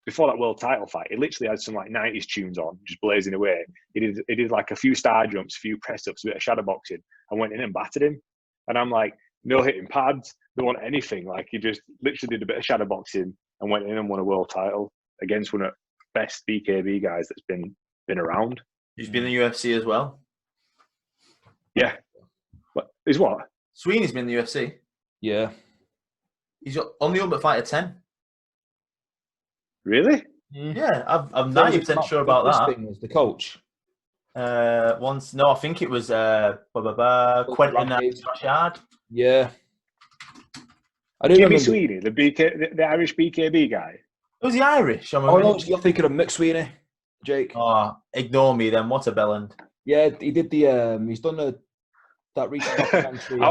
before that world title fight, he literally had some like 90s tunes on, just blazing away. He did like a few star jumps, a few press ups, a bit of shadow boxing, and went in and battered him. And I'm like, no hitting pads, don't want anything. Like, he just literally did a bit of shadow boxing and went in and won a world title against one of the best BKB guys that's been around. He's been in the UFC as well. Yeah. What? Is what? Sweeney's been in the UFC. Yeah. He's on the Ultimate Fighter 10. Really? Yeah, I'm 90% sure about that. Was the coach? I think it was Quentin Rashad. Yeah. I do Jimmy remember Sweeney, the Irish BKB guy. Was he Irish? No, you're thinking of Mick Sweeney, Jake. Oh, ignore me then. What a bellend. Yeah, he did he's done that recent documentary.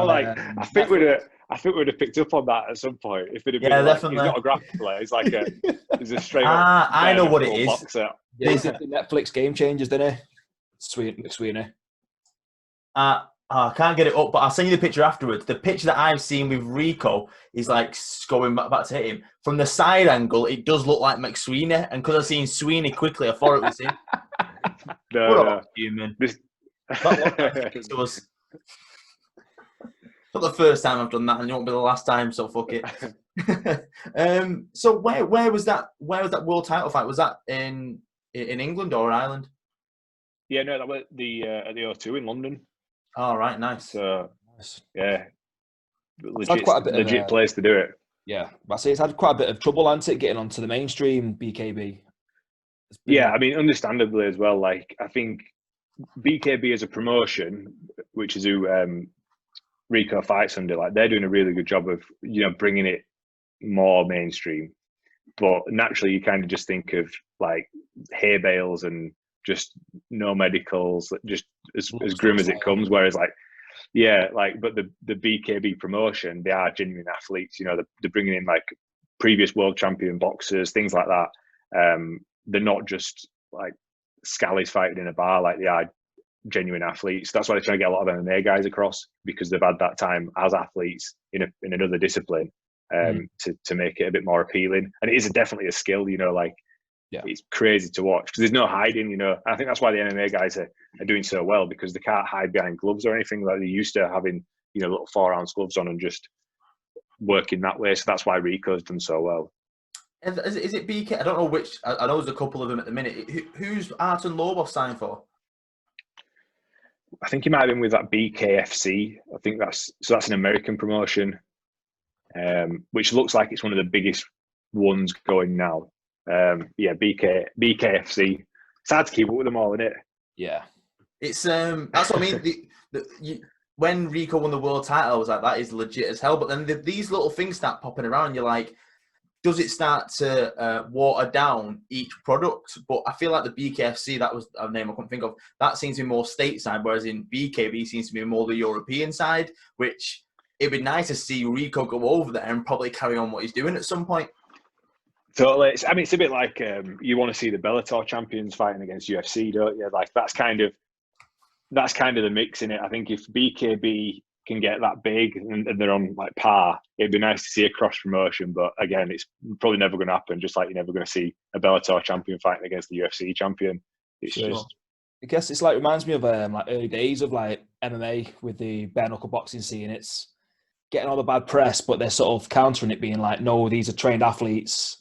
I think we'd have picked up on that at some point. If it had been definitely. He's not a grappler, he's a straight I know what it is. Boxer. Yeah, he did the Netflix Game Changers, didn't he? Sweeney. I can't get it up, but I'll send you the picture afterwards. The picture that I've seen with Rico is like going back to hit him. From the side angle, it does look like McSweeney, and because I've seen Sweeney quickly, I thought it was him. No. Human. It was not the first time I've done that, and it won't be the last time. So fuck it. So where was that world title fight? Was that in England or Ireland? Yeah, no, that was at the O2 in London. Oh, right, nice. Yeah, legit place to do it. Yeah, I say it's had quite a bit of trouble, hasn't it, getting onto the mainstream BKB? Yeah, I mean, understandably as well. Like, I think BKB as a promotion, which is who Rico fights under, like, they're doing a really good job of, you know, bringing it more mainstream. But naturally, you kind of just think of like hay bales and just no medicals, just as grim as it comes. Whereas like Yeah, like, but the BKB promotion, they are genuine athletes. You know, they're bringing in like previous world champion boxers, things like that. They're not just like scallies fighting in a bar. Like, they are genuine athletes. That's why they're trying to get a lot of MMA guys across, because they've had that time as athletes in another discipline, to make it a bit more appealing. And it is definitely a skill. You know, like, it's crazy to watch because there's no hiding. You know, I think that's why the MMA guys are doing so well, because they can't hide behind gloves or anything like they used to, having, you know, little 4-ounce gloves on and just working that way. So that's why Rico's done so well. Is it BK? I don't know which. I know there's a couple of them at the minute. Who's Artem Lobov signed for? I think he might have been with that BKFC. I think that's an American promotion, which looks like it's one of the biggest ones going now. BKFC. It's hard to keep up with them all, isn't it? Yeah. It's that's what I mean. When Rico won the world title, I was like, that is legit as hell. But then these little things start popping around, and you're like, does it start to water down each product? But I feel like the BKFC, that was a name I couldn't think of, that seems to be more stateside, whereas in BKB seems to be more the European side, which it'd be nice to see Rico go over there and probably carry on what he's doing at some point. Totally. I mean, it's a bit like you want to see the Bellator champions fighting against UFC, don't you? Like, that's kind of the mix in it. I think if BKB can get that big and they're on like par, it'd be nice to see a cross promotion. But again, it's probably never going to happen. Just like you're never going to see a Bellator champion fighting against the UFC champion. It's just. I guess it's like, reminds me of like early days of like MMA with the bare knuckle boxing scene. It's getting all the bad press, but they're sort of countering it, being like, no, these are trained athletes.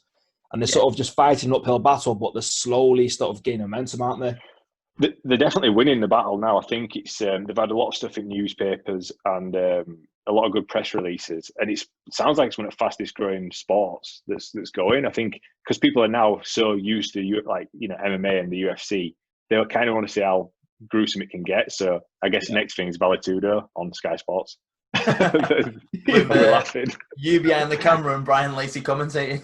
And they're sort of just fighting an uphill battle, but they're slowly sort of gaining momentum, aren't they? They're definitely winning the battle now. I think it's they've had a lot of stuff in newspapers and a lot of good press releases, and it sounds like it's one of the fastest growing sports that's going. I think because people are now so used to MMA and the UFC, they kind of want to see how gruesome it can get. So I guess the next thing is Valetudo on Sky Sports. With laughing. You behind the camera and Brian Lacey commentating.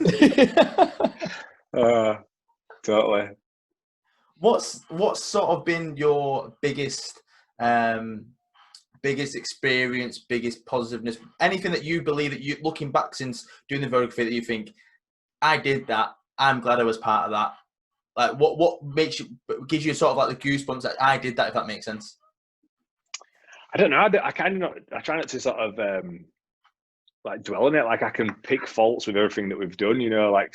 Totally. What's sort of been your biggest experience, biggest positiveness, anything that you believe that you, looking back since doing the videography, that you think, I did that, I'm glad I was part of that? Like, what gives you sort of like the goosebumps that I did that, if that makes sense? I don't know. I try not to sort of like dwell on it. Like, I can pick faults with everything that we've done, you know, like,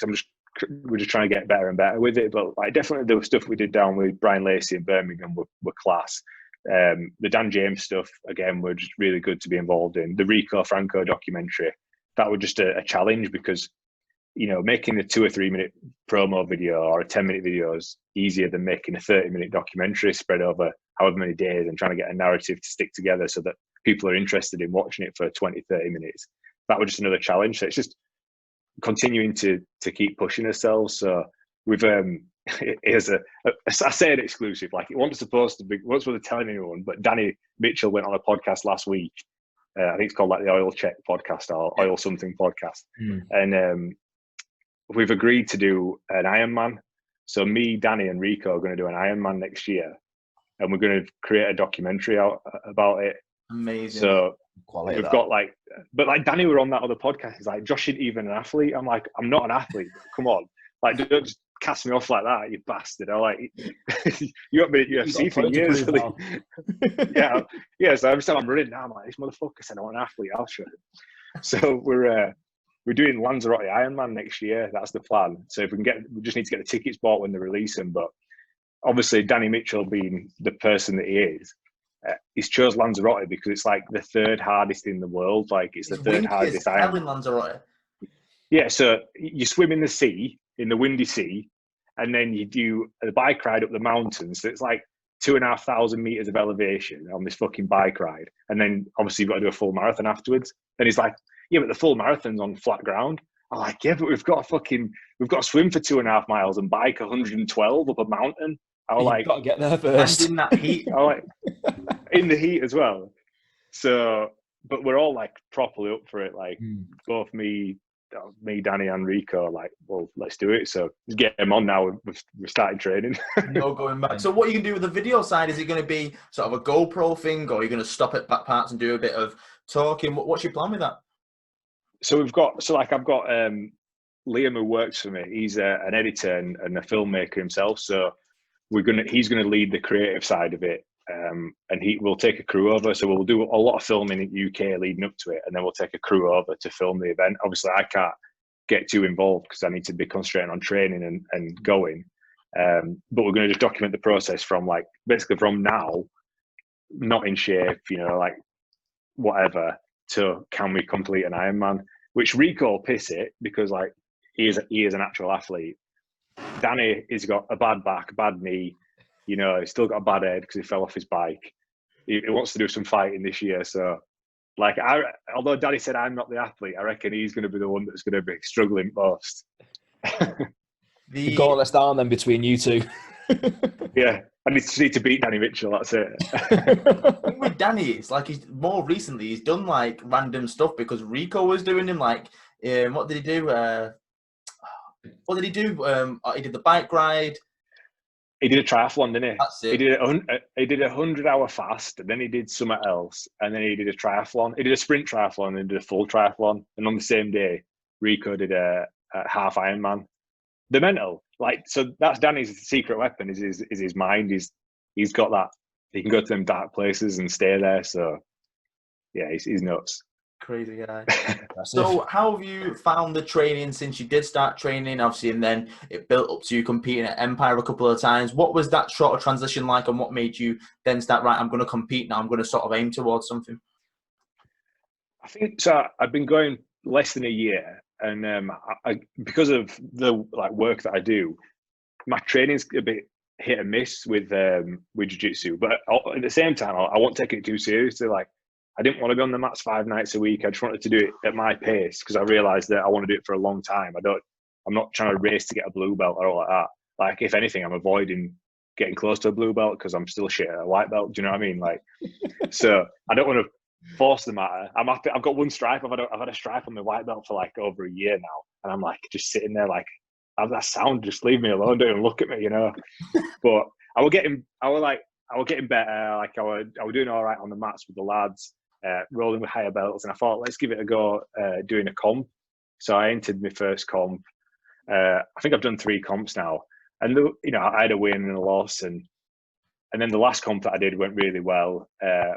we're just trying to get better and better with it. But like, definitely the stuff we did down with Brian Lacey in Birmingham were class. The Dan James stuff, again, were just really good to be involved in. The Rico Franco documentary, that was just a challenge, because, you know, making a 2 or 3 minute promo video or a 10-minute video is easier than making a 30-minute documentary spread over however many days and trying to get a narrative to stick together so that people are interested in watching it for 20, 30 minutes. That was just another challenge. So it's just continuing to keep pushing ourselves. So we've I say an exclusive, like, it wasn't supposed to be, wasn't telling anyone, but Danny Mitchell went on a podcast last week. I think it's called like the Oil Check podcast or Oil Something podcast. And we've agreed to do an Ironman. So me, Danny and Rico are going to do an Ironman next year, and we're going to create a documentary out about it. Amazing. So we've got like, but like Danny were on that other podcast. He's like, Josh isn't even an athlete. I'm like, I'm not an athlete. Come on. Like, don't just cast me off like that, you bastard. I'm like, you haven't been at UFC for years. Yeah. So every time I'm running now, I'm like, this motherfucker said I'm an athlete. I'll show him. So we're doing Lanzarote Ironman next year. That's the plan. So if we just need to get the tickets bought when they release them. But obviously, Danny Mitchell, being the person that he is, he's chose Lanzarote because it's like the third hardest in the world. Like, it's the third hardest Ironman in Lanzarote. Yeah, so you swim in the sea, in the windy sea, and then you do a bike ride up the mountains. So it's like 2,500 meters of elevation on this fucking bike ride. And then obviously you've got to do a full marathon afterwards. And he's like, yeah, but the full marathon's on flat ground. I'm like, yeah, but we've got to swim for 2.5 miles and bike 112 up a mountain. I was like, got to get there first. And in that heat. I like, in the heat as well. So, but we're all like properly up for it. Like both me, me, Danny, and Rico are like, well, let's do it. So get him on now. We've started training. No going back. So what are you going to do with the video side? Is it going to be sort of a GoPro thing, or are you going to stop at back parts and do a bit of talking? What's your plan with that? So I've got Liam who works for me. He's an editor and a filmmaker himself. So he's gonna lead the creative side of it, and he will take a crew over. So we'll do a lot of filming in the UK leading up to it, and then we'll take a crew over to film the event. Obviously, I can't get too involved because I need to be concentrating on training and going. But we're going to just document the process from basically from now, not in shape, like whatever, to can we complete an Ironman? Which Rico will piss it because he is an actual athlete. Danny has got a bad back, a bad knee. He's still got a bad head because he fell off his bike. He wants to do some fighting this year. So, although Danny said I'm not the athlete, I reckon he's going to be the one that's going to be struggling most. The gauntlet's down then between you two. Yeah, I just need to beat Danny Mitchell. That's it. With Danny, it's like more recently he's done random stuff because Rico was doing him what did he do? What did he do? He did the bike ride. He did a triathlon, didn't he? That's it. He did 100-hour fast, and then he did something else, and then he did a triathlon. He did a sprint triathlon, and then did a full triathlon. And on the same day, Rico did a half Ironman. The mental, so that's Danny's secret weapon. Is his mind. He's got that. He can go to them dark places and stay there. So yeah, he's nuts. Crazy guy. So how have you found the training since you did start training, obviously, and then it built up to you competing at Empire a couple of times? What was that sort of transition like, and what made you then start, right, I'm going to compete now, I'm going to sort of aim towards something? I think so. I've been going less than a year, and because of the work that I do, my training's a bit hit and miss with jiu-jitsu, but at the same time, I won't take it too seriously. I didn't want to be on the mats 5 nights a week. I just wanted to do it at my pace because I realized that I want to do it for a long time. I'm not trying to race to get a blue belt or all like that. If anything, I'm avoiding getting close to a blue belt because I'm still shit at a white belt. Do you know what I mean? So I don't want to force the matter. I've got one stripe. I've had a stripe on my white belt for over a year now, and I'm just sitting there that sound. Just leave me alone. Don't even look at me. But I was getting better. I was doing all right on the mats with the lads. Rolling with higher belts, and I thought, let's give it a go doing a comp. So I entered my first comp. I think I've done 3 comps now, and I had a win and a loss, and then the last comp that I did went really well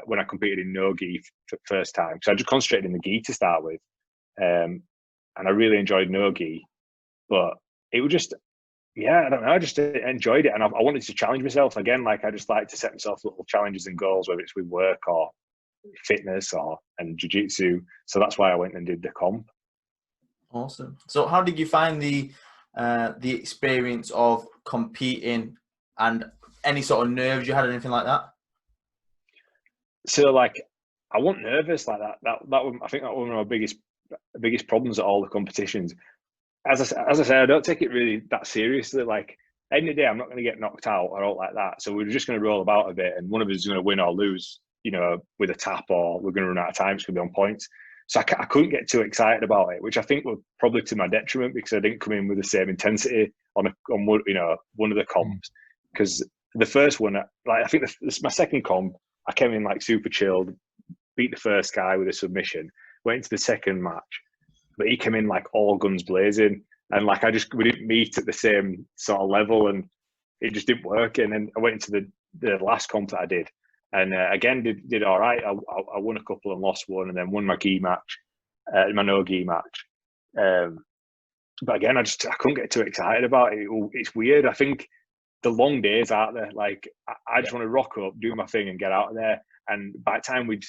when I competed in no gi for the first time. So I just concentrated in the gi to start with, and I really enjoyed no gi, but it was just, I don't know, I just enjoyed it, and I wanted to challenge myself again. I just like to set myself little challenges and goals, whether it's with work or fitness and jiu-jitsu. So that's why I went and did the comp. Awesome. So how did you find the experience of competing, and any sort of nerves you had, anything like that? So I wasn't nervous like that. I think that was one of my biggest problems at all the competitions. As I said, I don't take it really that seriously. End of the day, I'm not going to get knocked out or all like that. So we're just going to roll about a bit, and one of us is going to win or lose, with a tap, or we're going to run out of time. It's going to be on points. So I couldn't get too excited about it, which I think was probably to my detriment because I didn't come in with the same intensity on one of the comps. Because the first one, I think my second comp, I came in super chilled, beat the first guy with a submission, went into the second match, but he came in all guns blazing, and we didn't meet at the same sort of level, and it just didn't work. And then I went into the last comp that I did. And again, did all right. I won a couple and lost one, and then won my gi match, my no gi match. But again, I couldn't get too excited about it. It's weird. I think the long days out there, I just want to rock up, do my thing, and get out of there. And by the time we'd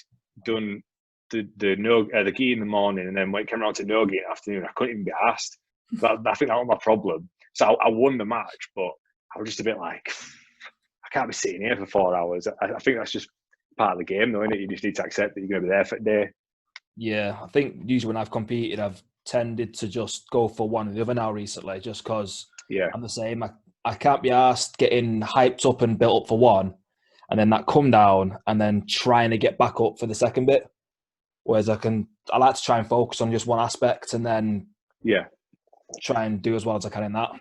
done the gi in the morning, and then when it came around to no gi in the afternoon, I couldn't even be asked. But I think that was my problem. So I won the match, but I was just a bit I can't be sitting here for 4 hours. I think that's just part of the game, though, isn't it? You just need to accept that you're going to be there for a day. Yeah, I think usually when I've competed, I've tended to just go for one or the other now recently, just because I'm the same. I can't be asked getting hyped up and built up for one, and then that come down, and then trying to get back up for the second bit. Whereas I like to try and focus on just one aspect, and then Yeah. try and do as well as I can in that.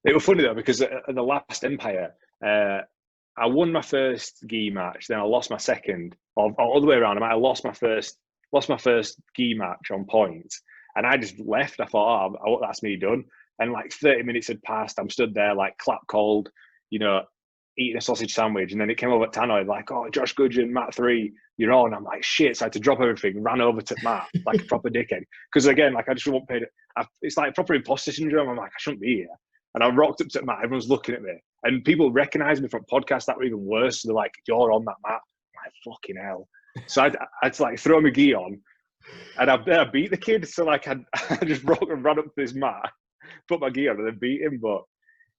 It was funny though, because at the last Empire, I won my first gi match, then I lost my second, or all the way around. I might have lost my first gi match on points, and I just left. I thought, oh, that's me done. And like 30 minutes had passed. I'm stood there like clap cold, you know, eating a sausage sandwich, and then it came over at Tannoy like, oh, Josh Gudgeon, Matt 3, you're on. I'm like, shit. So I had to drop everything, ran over to Matt like a proper dickhead, because again, like I just won't pay. It's like proper imposter syndrome. I'm like, I shouldn't be here. And I rocked up to Matt. Everyone's looking at me, and people recognize me from podcasts that were even worse. So they're like, "You're on that, Matt." I'm like, fucking hell. So I had to like throw my gi on, and I beat the kid. So like I just ran up to this mat, put my gi on, and then beat him. But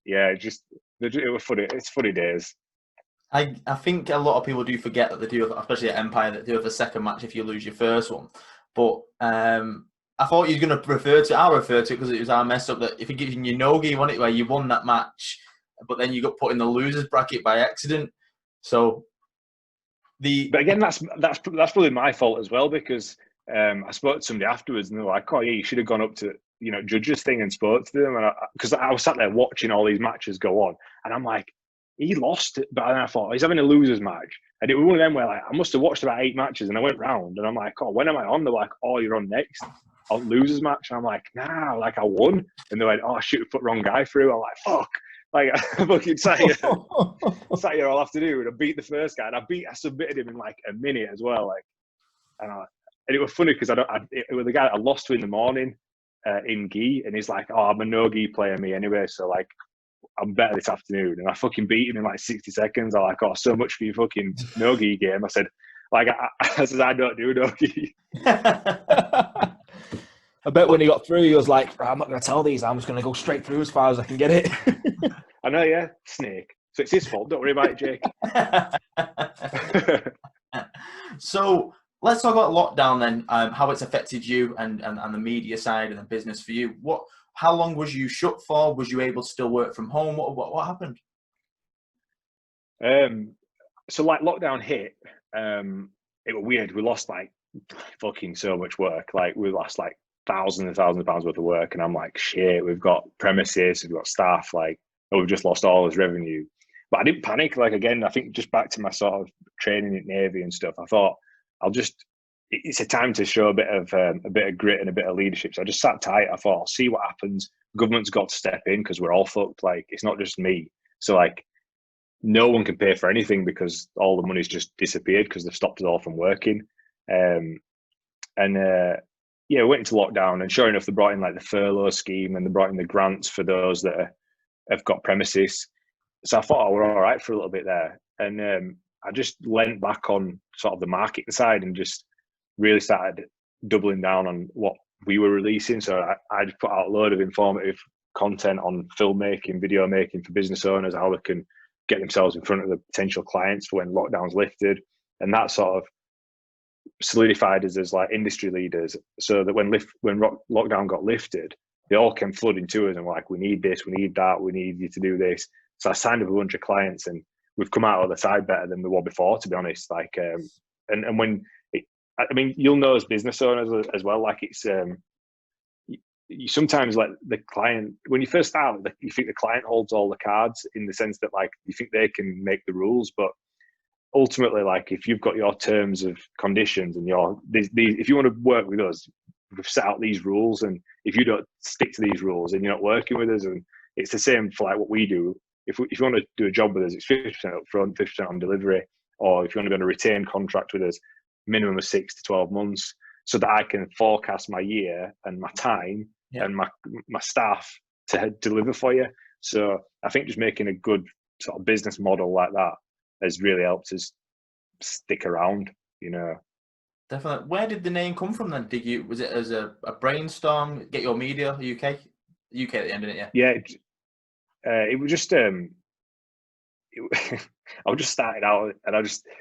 yeah, it was funny. It's funny days. I think a lot of people do forget that they do, especially at Empire, that they do have a second match if you lose your first one. But I thought you were going to refer to. I'll refer to it because it was our mess up. That if you give you no-gi, wasn't it, where you won that match, but then you got put in the losers bracket by accident. So But again, that's probably my fault as well, because I spoke to somebody afterwards, and they were like, "Oh yeah, you should have gone up to judges thing and spoke to them." And because I was sat there watching all these matches go on, and I'm like, he lost it, but then I thought he's having a losers match, and it was one of them where like I must have watched about 8 matches, and I went round, and I'm like, "Oh, when am I on?" They're like, "Oh, you're on next." On losers match, and I'm like, nah, like I won, and they went, oh shoot, we put wrong guy through. I'm like, fuck, like I fucking sat here all afternoon, and I beat the first guy, and I submitted him in like a minute as well, like, and it was funny because it was the guy that I lost to in the morning in gi, and he's like, oh, I'm a no gi player me anyway, so like I'm better this afternoon, and I fucking beat him in like 60 seconds. I'm like, oh, so much for your fucking no gi game. I said, like I said, I don't do no gi. I bet when he got through, he was like, I'm not going to tell these. I'm just going to go straight through as far as I can get it. I know, yeah. Snake. So it's his fault. Don't worry about it, Jake. So let's talk about lockdown then, how it's affected you and the media side and the business for you. How long was you shut for? Was you able to still work from home? What happened? So like lockdown hit, it was weird. We lost like fucking so much work. Like we lost like thousands and thousands of pounds worth of work, and I'm like, shit, we've got premises, we've got staff, like, oh, we've just lost all this revenue. But I didn't panic. Like, again, I think just back to my sort of training in Navy and stuff, I thought it's a time to show a bit of grit and a bit of leadership. So I just sat tight. I thought, I'll see what happens. Government's got to step in because we're all fucked. Like, it's not just me. So like, no one can pay for anything because all the money's just disappeared because they've stopped us all from working. Yeah, we went into lockdown, and sure enough, they brought in like the furlough scheme, and they brought in the grants for those that have got premises. So I thought, oh, we're all right for a little bit there. And I just leant back on sort of the marketing side and just really started doubling down on what we were releasing. So I just put out a load of informative content on filmmaking, video making for business owners, how they can get themselves in front of the potential clients for when lockdown's lifted. And that sort of solidified us as like industry leaders, so that when lockdown got lifted, they all came flooding to us and were like, we need this, we need that, we need you to do this. So I signed up a bunch of clients, and we've come out of the side better than we were before, to be honest. Like, and when I mean, you'll know as business owners as well, like it's you sometimes let the client, when you first start, you think the client holds all the cards, in the sense that like you think they can make the rules, but ultimately, like if you've got your terms of conditions and if you want to work with us, we've set out these rules, and if you don't stick to these rules, and you're not working with us, and it's the same for like what we do. If you want to do a job with us, it's 50% up front, 50% on delivery, or if you want to be on a retained contract with us, minimum of 6 to 12 months, so that I can forecast my year and my time and my staff to deliver for you. So I think just making a good sort of business model like that has really helped us stick around, you know. Definitely. Where did the name come from then? Was it as a brainstorm? Get Your Media, UK at the end, didn't it? Yeah, it was just I was just starting out, and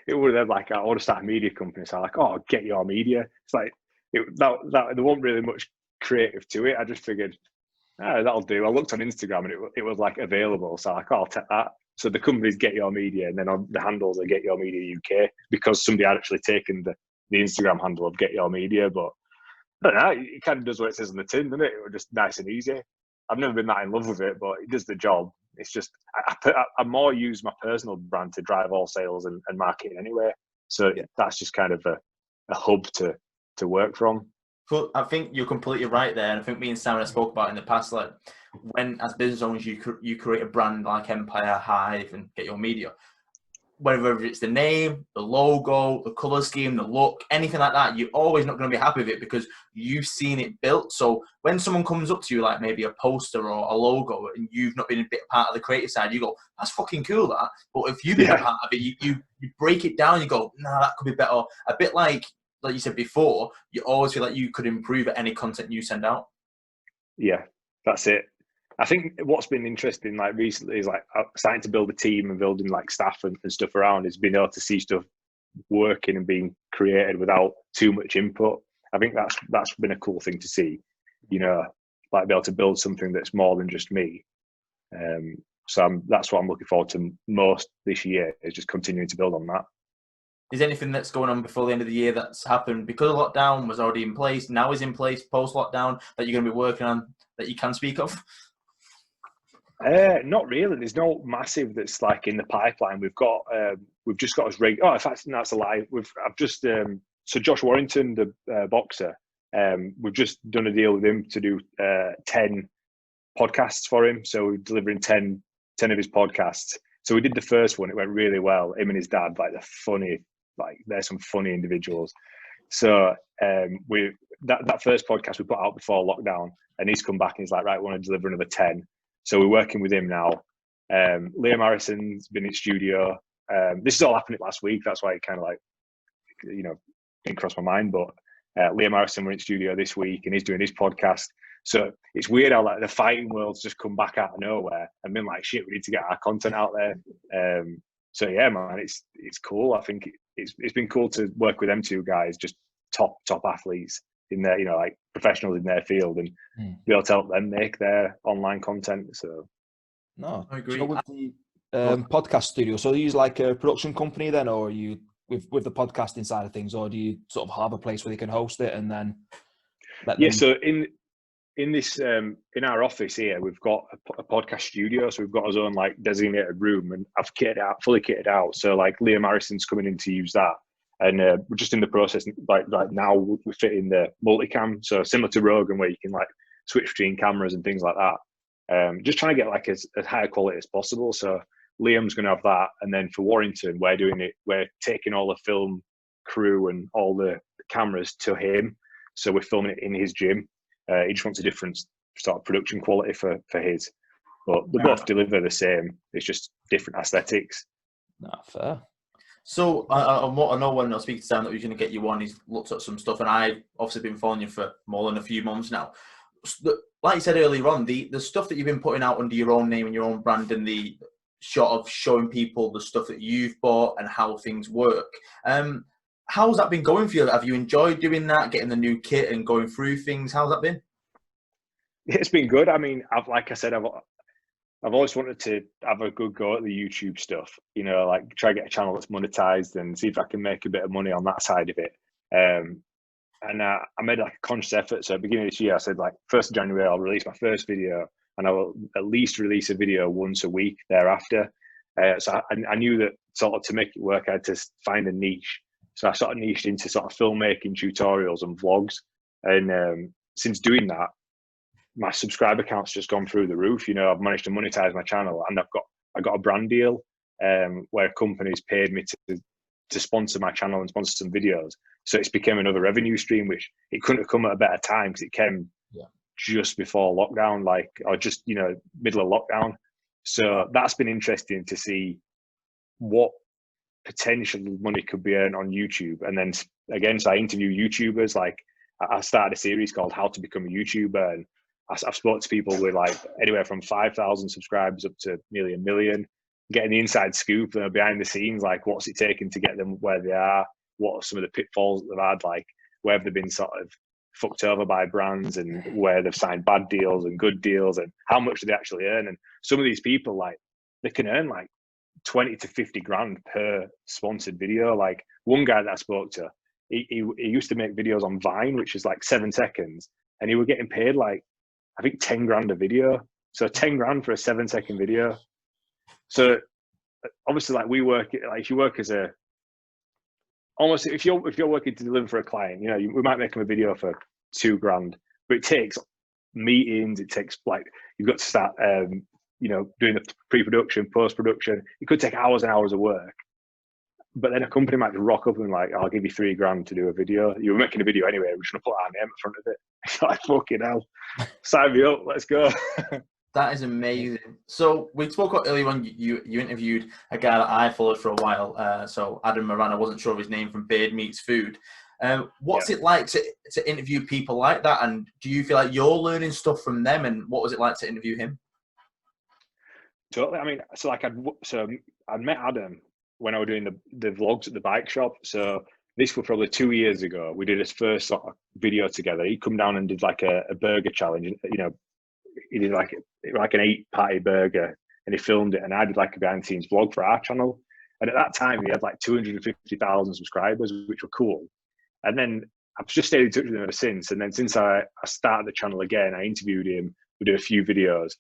it would have like, I want to start a media company, so I'm like, oh, Get Your Media. It's like that there wasn't really much creative to it. I just figured, oh, that'll do. I looked on Instagram, and it was like available, so I'm like, oh, I'll take that. So the company's Get Your Media, and then on the handles are Get Your Media UK, because somebody had actually taken the Instagram handle of Get Your Media. But I don't know. It kind of does what it says on the tin, doesn't it? It was just nice and easy. I've never been that in love with it, but it does the job. It's just I more use my personal brand to drive all sales and marketing anyway. So that's just kind of a hub to work from. Well, I think you're completely right there, and I think me and Simon have spoke about in the past, like when as business owners you create a brand like Empire, Hive, and Get Your Media. Whether it's the name, the logo, the color scheme, the look, anything like that, you're always not going to be happy with it because you've seen it built. So when someone comes up to you, like maybe a poster or a logo, and you've not been a bit part of the creative side, you go, "That's fucking cool, that." But if you've been a part of it, you break it down. You go, "Nah, that could be better." A bit like you said before, you always feel like you could improve at any content you send out. Yeah, that's it. I think what's been interesting like recently is like starting to build a team and building like staff and stuff around is being able to see stuff working and being created without too much input. I think that's been a cool thing to see, you know, like be able to build something that's more than just me. So that's what I'm looking forward to most this year, is just continuing to build on that. Is there anything that's going on before the end of the year that's happened because lockdown was already in place, now is in place, post-lockdown, that you're going to be working on that you can speak of? Not really. There's no massive that's like in the pipeline. We've just got us regular. Oh, in fact, that's a lie. I've just so Josh Warrington, the boxer. We've just done a deal with him to do 10 podcasts for him. So we're delivering 10 of his podcasts. So we did the first one. It went really well. Him and his dad, like they're some funny individuals. So that first podcast we put out before lockdown, and he's come back and he's like, right, we want to deliver another 10. So we're working with him now. Liam Harrison's been in studio. This is all happening last week. That's why it kind of like, you know, didn't cross my mind. But Liam Harrison, we're in studio this week and he's doing his podcast. So it's weird how like the fighting world's just come back out of nowhere and been like, shit, we need to get our content out there. So yeah, man, it's cool. I think it's been cool to work with them two guys, just top athletes in their, you know, like professionals in their field, and be able to help them make their online content. So no, I agree. So with the podcast studio, so do you use like a production company then, or are you with the podcasting side of things, or do you sort of have a place where you can host it and then let them... So in this in our office here, we've got a podcast studio, so we've got our own like designated room, and I've fully kitted out. So like Liam Harrison's coming in to use that. And we're just in the process, like now we fit in the multicam, so similar to Rogan, where you can like switch between cameras and things like that. Just trying to get like as high quality as possible. So Liam's going to have that, and then for Warrington, we're taking all the film crew and all the cameras to him. So we're filming it in his gym. He just wants a different sort of production quality for his, but they both deliver the same. It's just different aesthetics. No, fair. So I know when I was speaking to Sam that he's going to get you on, he's looked at some stuff, and I've obviously been following you for more than a few months now. Like you said earlier on, the stuff that you've been putting out under your own name and your own brand, and the shot of showing people the stuff that you've bought and how things work. How's that been going for you? Have you enjoyed doing that, getting the new kit and going through things? How's that been? It's been good. I mean, I've always wanted to have a good go at the YouTube stuff, you know, like try to get a channel that's monetized and see if I can make a bit of money on that side of it. And I made like a conscious effort. So at the beginning of this year, I said like 1st of January, I'll release my first video, and I will at least release a video once a week thereafter. So I knew that sort of to make it work, I had to find a niche. So I sort of niched into sort of filmmaking tutorials and vlogs. And since doing that, my subscriber count's just gone through the roof. You know, I've managed to monetize my channel, and I got a brand deal where companies paid me to sponsor my channel and sponsor some videos. So it's become another revenue stream, which it couldn't have come at a better time because it came just before lockdown, or just, you know, middle of lockdown. So that's been interesting to see what potential money could be earned on YouTube. And then again, so I interview YouTubers. Like I started a series called How to Become a YouTuber, and I've spoken to people with like anywhere from 5,000 subscribers up to nearly 1 million, getting the inside scoop, behind the scenes, like what's it taking to get them where they are, what are some of the pitfalls that they've had, like where have they been sort of fucked over by brands, and where they've signed bad deals and good deals, and how much do they actually earn. And some of these people, like they can earn like 20 to 50 grand per sponsored video. Like one guy that I spoke to, he used to make videos on Vine, which is like 7 seconds, and he was getting paid like, I think 10 grand a video. So 10 grand for a 7-second video. So obviously, like, we work, like, if you work as a, almost, if you're working to deliver for a client, you know, we might make them a video for 2 grand, but it takes meetings, it takes, like, you've got to start, you know, doing the pre-production, post-production. It could take hours and hours of work. But then a company might rock up and like, I'll give you 3 grand to do a video. You were making a video anyway, we're just gonna put our name in front of it. It's like, fucking hell, sign me up, let's go. That is amazing. So we spoke about earlier on, you interviewed a guy that I followed for a while. So Adam Moran, I wasn't sure of his name, from Beard Meets Food. What's it like to interview people like that? And do you feel like you're learning stuff from them? And what was it like to interview him? Totally. I mean, so like I met Adam when I was doing the vlogs at the bike shop. So this was probably 2 years ago. We did his first sort of video together. He come down and did like a burger challenge. You know, he did like an 8-patty burger, and he filmed it. And I did like a behind the scenes vlog for our channel. And at that time, he had like 250,000 subscribers, which were cool. And then I've just stayed in touch with him ever since. And then since I started the channel again, I interviewed him. We did a few videos.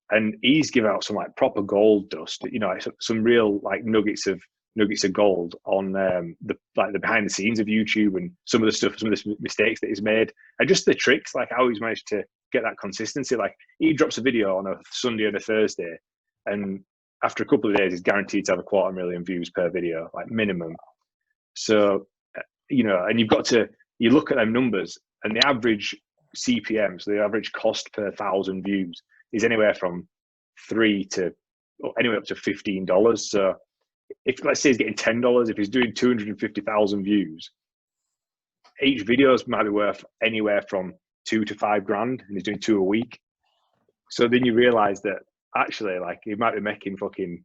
And he's given out some like proper gold dust, you know, some real like nuggets of gold on the behind the scenes of YouTube, and some of the mistakes that he's made, and just the tricks, like how he's managed to get that consistency. Like, he drops a video on a Sunday and a Thursday, and after a couple of days, he's guaranteed to have 250,000 views per video, like minimum. So, you know, and you look at them numbers, and the average CPM, so the average cost per 1,000 views, is anywhere from $3 to anywhere up to $15. So if, let's say, he's getting $10, if he's doing 250,000 views, each videos might be worth anywhere from 2 to 5 grand, and he's doing 2 a week. So then you realize that actually, like, he might be making fucking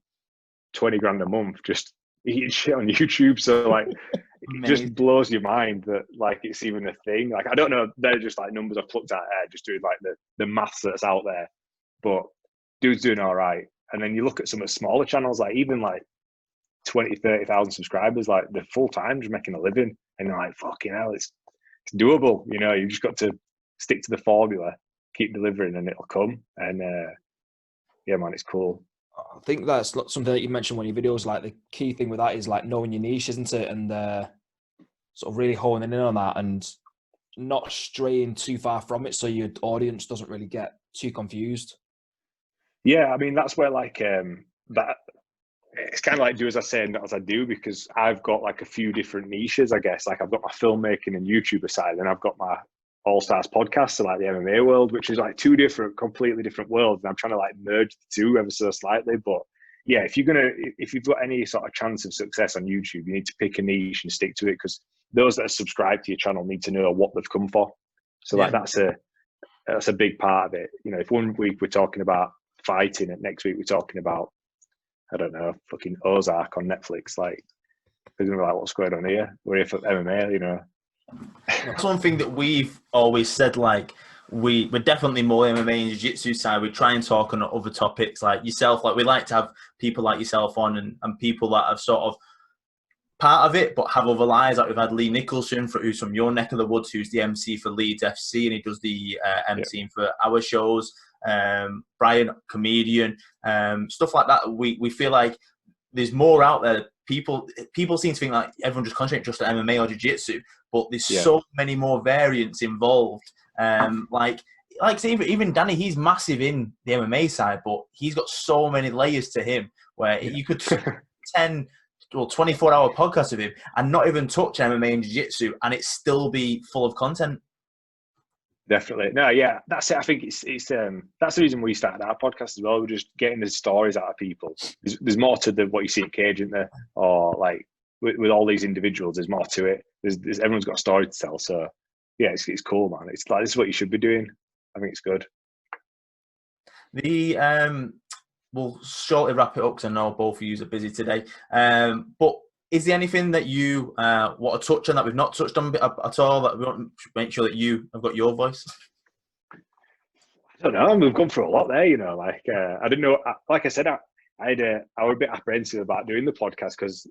20 grand a month just eating shit on YouTube. So like, it just blows your mind that like it's even a thing. Like, I don't know, they're just like numbers I've plucked out there, just doing like the maths that's out there. But dude's doing all right. And then you look at some of the smaller channels, like even like 20, 30,000 subscribers, like they're full time just making a living. And you're like, fucking hell, it's doable. You know, you just got to stick to the formula, keep delivering, and it'll come. And yeah, man, it's cool. I think that's something that you mentioned when your videos, like the key thing with that is like knowing your niche, isn't it? And sort of really honing in on that and not straying too far from it, so your audience doesn't really get too confused. Yeah, I mean, that's where like that it's kind of like do as I say and not as I do, because I've got like a few different niches, I guess. Like, I've got my filmmaking and YouTuber side, and I've got my All Stars podcast, so like the MMA world, which is like 2 completely different worlds. And I'm trying to like merge the 2 ever so slightly. But yeah, if you've got any sort of chance of success on YouTube, you need to pick a niche and stick to it, because those that are subscribed to your channel need to know what they've come for. So like that's a big part of it. You know, if one week we're talking about fighting, and next week we're talking about, I don't know, fucking Ozark on Netflix, like they're gonna be like, what's going on here? We're here for MMA, you know. That's one thing that we've always said, like we're definitely more MMA and jiu-jitsu side. We try and talk on other topics like yourself. Like, we like to have people like yourself on, and people that have sort of part of it but have other lives. Like, we've had Lee Nicholson, who's from your neck of the woods, who's the MC for Leeds FC, and he does the MCing for our shows. Brian, comedian, stuff like that. We feel like there's more out there. People seem to think like everyone just concentrates just on MMA or jiu-jitsu, but there's so many more variants involved. Like even Danny, he's massive in the MMA side, but he's got so many layers to him where you could 10 or 24-hour podcast of him and not even touch MMA and jiu-jitsu, and it still be full of content. Definitely. No, yeah, that's it. I think it's that's the reason we started our podcast as well. We're just getting the stories out of people. There's more to what you see in Cage, isn't there? Or like with all these individuals, there's more to it. There's everyone's got a story to tell. So yeah, it's cool, man. It's like, this is what you should be doing. I think it's good. We'll shortly wrap it up because I know both of you are busy today. But is there anything that you want to touch on that we've not touched on at all, that we want to make sure that you have got your voice? I don't know. We've gone through a lot there, you know. Like, I didn't know. Like I said, I was a bit apprehensive about doing the podcast because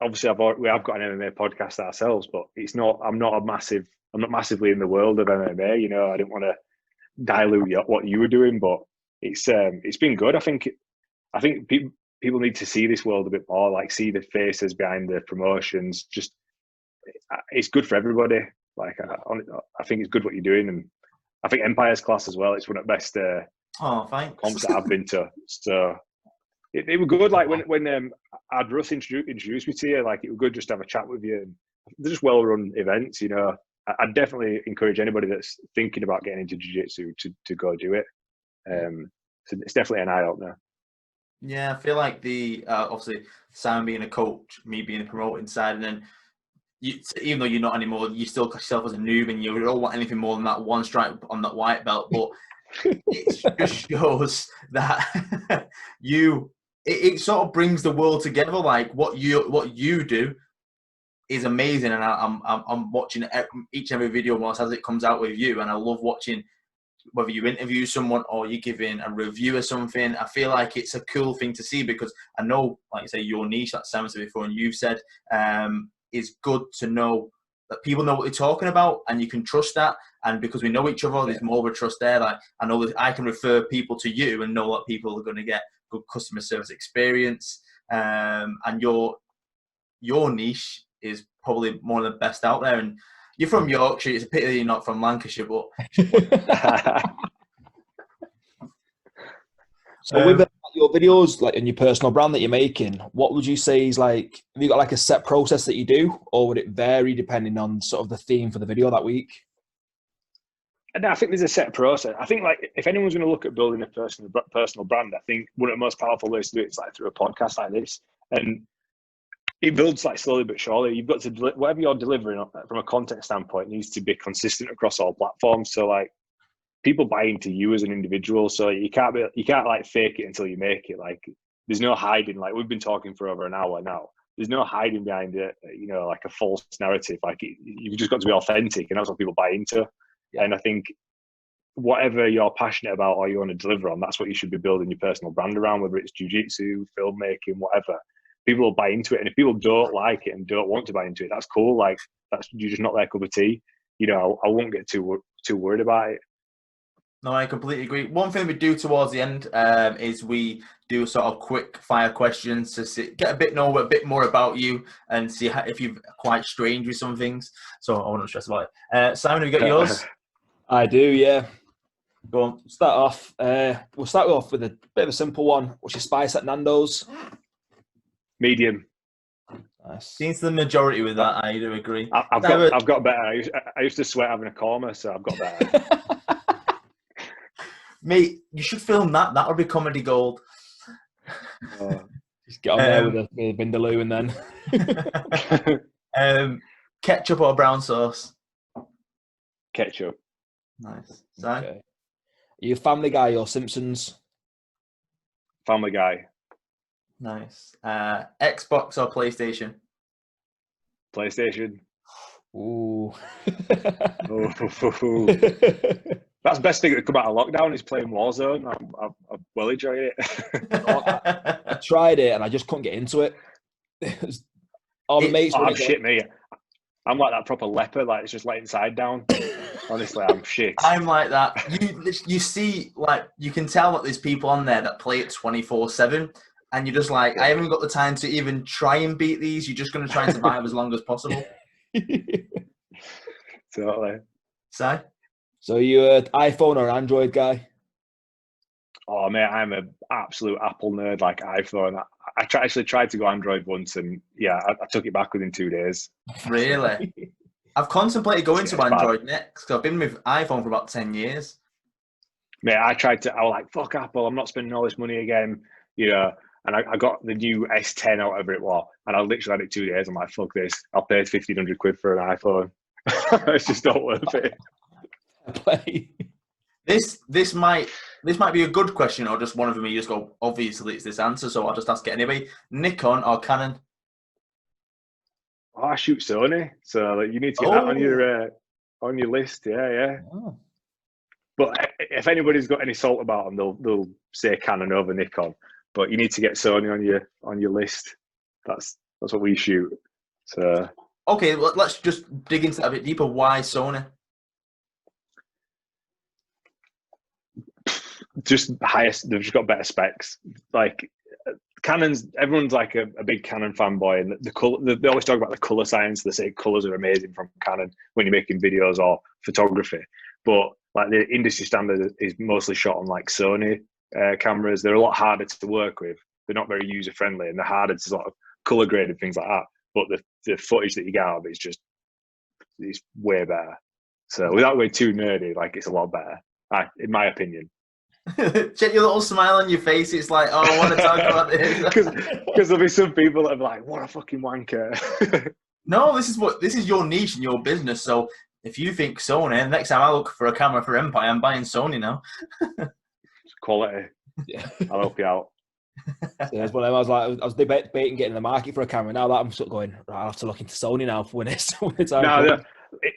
obviously we have got an MMA podcast ourselves, but it's not. I'm not massively in the world of MMA. You know, I didn't want to dilute what you were doing, but it's been good. I think people need to see this world a bit more, like see the faces behind the promotions. Just it's good for everybody. Like I think it's good what you're doing, and I think Empire's class as well. It's one of the best thanks. comps that I've been to. So it was good. Like when I'd Russ introduced me to you, like it was good just to have a chat with you. And they're just well-run events, you know. I'd definitely encourage anybody that's thinking about getting into jiu-jitsu to go do it. So it's definitely an eye-opener. Yeah, I feel like the obviously Sam being a coach, me being a promoter inside, and then even though you're not anymore, you still class yourself as a noob, and you don't want anything more than that one stripe on that white belt. But it just shows that it sort of brings the world together. Like what you do is amazing, and I'm watching each and every video almost as it comes out with you, and I love watching whether you interview someone or you're giving a review or something. I feel like it's a cool thing to see because I know, like you say, your niche, that Sam said before, and you've said, is good to know that people know what they're talking about and you can trust that. And because we know each other, there's more of a trust there. Like I know that I can refer people to you and know that people are going to get good customer service experience. And your niche is probably one of the best out there. And you're from Yorkshire. It's a pity that you're not from Lancashire, but. So with your videos, like in your personal brand that you're making, what would you say is like, have you got like a set process that you do, or would it vary depending on sort of the theme for the video that week? And I think there's a set process. I think like if anyone's going to look at building a personal brand, I think one of the most powerful ways to do it is like through a podcast like this. And it builds like slowly but surely. You've got to whatever you're delivering from a content standpoint needs to be consistent across all platforms. So like people buy into you as an individual. So you can't like fake it until you make it. Like there's no hiding. Like we've been talking for over an hour now. There's no hiding behind it. You know, like a false narrative. Like you've just got to be authentic, and that's what people buy into. Yeah. And I think whatever you're passionate about or you want to deliver on, that's what you should be building your personal brand around. Whether it's jiu-jitsu, filmmaking, whatever. People will buy into it, and if people don't like it and don't want to buy into it, that's cool. Like you're just not their cup of tea. You know, I won't get too worried about it. No, I completely agree. One thing we do towards the end is we do sort of quick fire questions to get a bit more about you and see if you're quite strange with some things. So I won't stress about it. Simon, have you got yours? I do, yeah. Go on. We'll start off with a bit of a simple one. What's your spice at Nando's? Medium. Nice. Seems the majority with that. I do agree. I've got better. I used to sweat having a coma, so I've got better. Mate, you should film that. That would be comedy gold. Just get on there with a vindaloo and then. Ketchup or brown sauce? Ketchup. Nice. Okay. Are you a Family Guy or Simpsons? Family Guy. Nice. Xbox or PlayStation? PlayStation. Ooh. That's the best thing that come out of lockdown is playing Warzone. I've well enjoyed it. I tried it and I just couldn't get into it. I'm shit, me. I'm like that proper leper, like it's just laying side down. Honestly, I'm shit. I'm like that. You see, like you can tell that there's people on there that play it 24/7, and you're just like, I haven't got the time to even try and beat these. You're just going to try and survive as long as possible. Totally. So you an iPhone or Android guy? Oh mate, I'm an absolute Apple nerd. Like iPhone, I actually tried to go Android once, and yeah, I took it back within 2 days. Really? I've contemplated going to Android next because I've been with iPhone for about 10 years. Mate, I was like, fuck Apple, I'm not spending all this money again, you know. And I got the new S10 or whatever it was, and I literally had it 2 days. I'm like, fuck this, I'll pay 1,500 quid for an iPhone. It's just not worth it. This might be a good question, or just one of them you just go, obviously it's this answer, so I'll just ask it anyway. Nikon or Canon? Oh, I shoot Sony, so you need to get that on your list. Yeah. Oh. But if anybody's got any salt about them, they'll say Canon over Nikon. But you need to get Sony on your list. That's That's what we shoot. So okay, let's just dig into that a bit deeper. Why Sony? Just highest. They've just got better specs. Like Canon's, everyone's like a big Canon fanboy, and the color. They always talk about the color science. They say colors are amazing from Canon when you're making videos or photography. But like the industry standard is mostly shot on like Sony cameras. They're a lot harder to work with. They're not very user friendly, and they're harder to sort of color grade and things like that. But the footage that you get out of it is it's way better. So without going too nerdy, like it's a lot better, in my opinion. Check your little smile on your face. It's like, oh, I want to talk about this. Because there'll be some people that are like, what a fucking wanker. No, this is your niche and your business. So if you think Sony, next time I look for a camera for Empire, I'm buying Sony now. Quality. Yeah. I'll help you out. Yeah, I was debating getting the market for a camera. Now that I'm sort of going, right, I'll have to look into Sony now when it's no,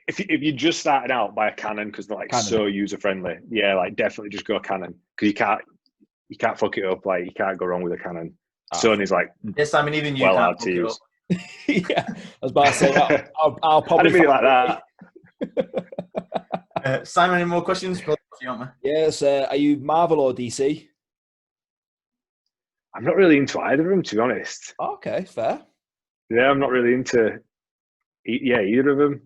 if you're just starting out, buy a Canon because they're like Canon. So user friendly. Yeah, like definitely just go Canon because you can't fuck it up. Like you can't go wrong with a Canon. Sony's like yes, I mean even you well can't hard to use. Yeah, I was about to say I'll probably. I didn't mean it like that. Simon, any more questions? Yes. Are you Marvel or DC? I'm not really into either of them, to be honest. Okay, fair. Yeah, I'm not really into either of them.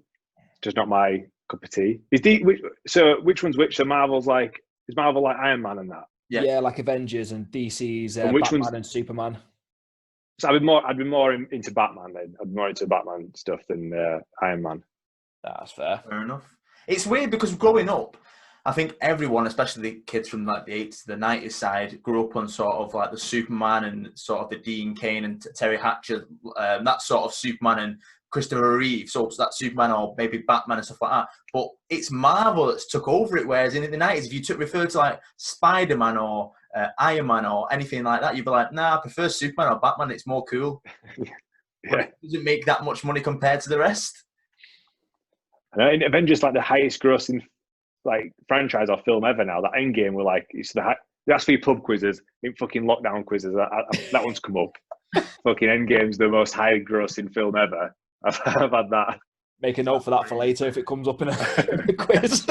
Just not my cup of tea. Which one's which? So Marvel's like, is Marvel like Iron Man and that? Yeah, like Avengers, and DC's and which Batman one's, and Superman. So I'd be more into Batman then. I'd be more into Batman stuff than Iron Man. That's fair. Fair enough. It's weird because growing up, I think everyone, especially the kids from like the 80s to the 90s side, grew up on sort of like the Superman and sort of the Dean Cain and Terry Hatcher, that sort of Superman and Christopher Reeve, so that Superman or maybe Batman and stuff like that. But it's Marvel that's took over it, whereas in the 90s, if you referred to like Spider-Man or Iron Man or anything like that, you'd be like, nah, I prefer Superman or Batman, it's more cool. But it doesn't make that much money compared to the rest. And Avengers like the highest grossing like franchise or film ever now. That Endgame were like, that's for your pub quizzes, in fucking lockdown quizzes. That one's come up. Fucking Endgame's the most high grossing film ever. I've had that. Make a note for that for later if it comes up in a quiz.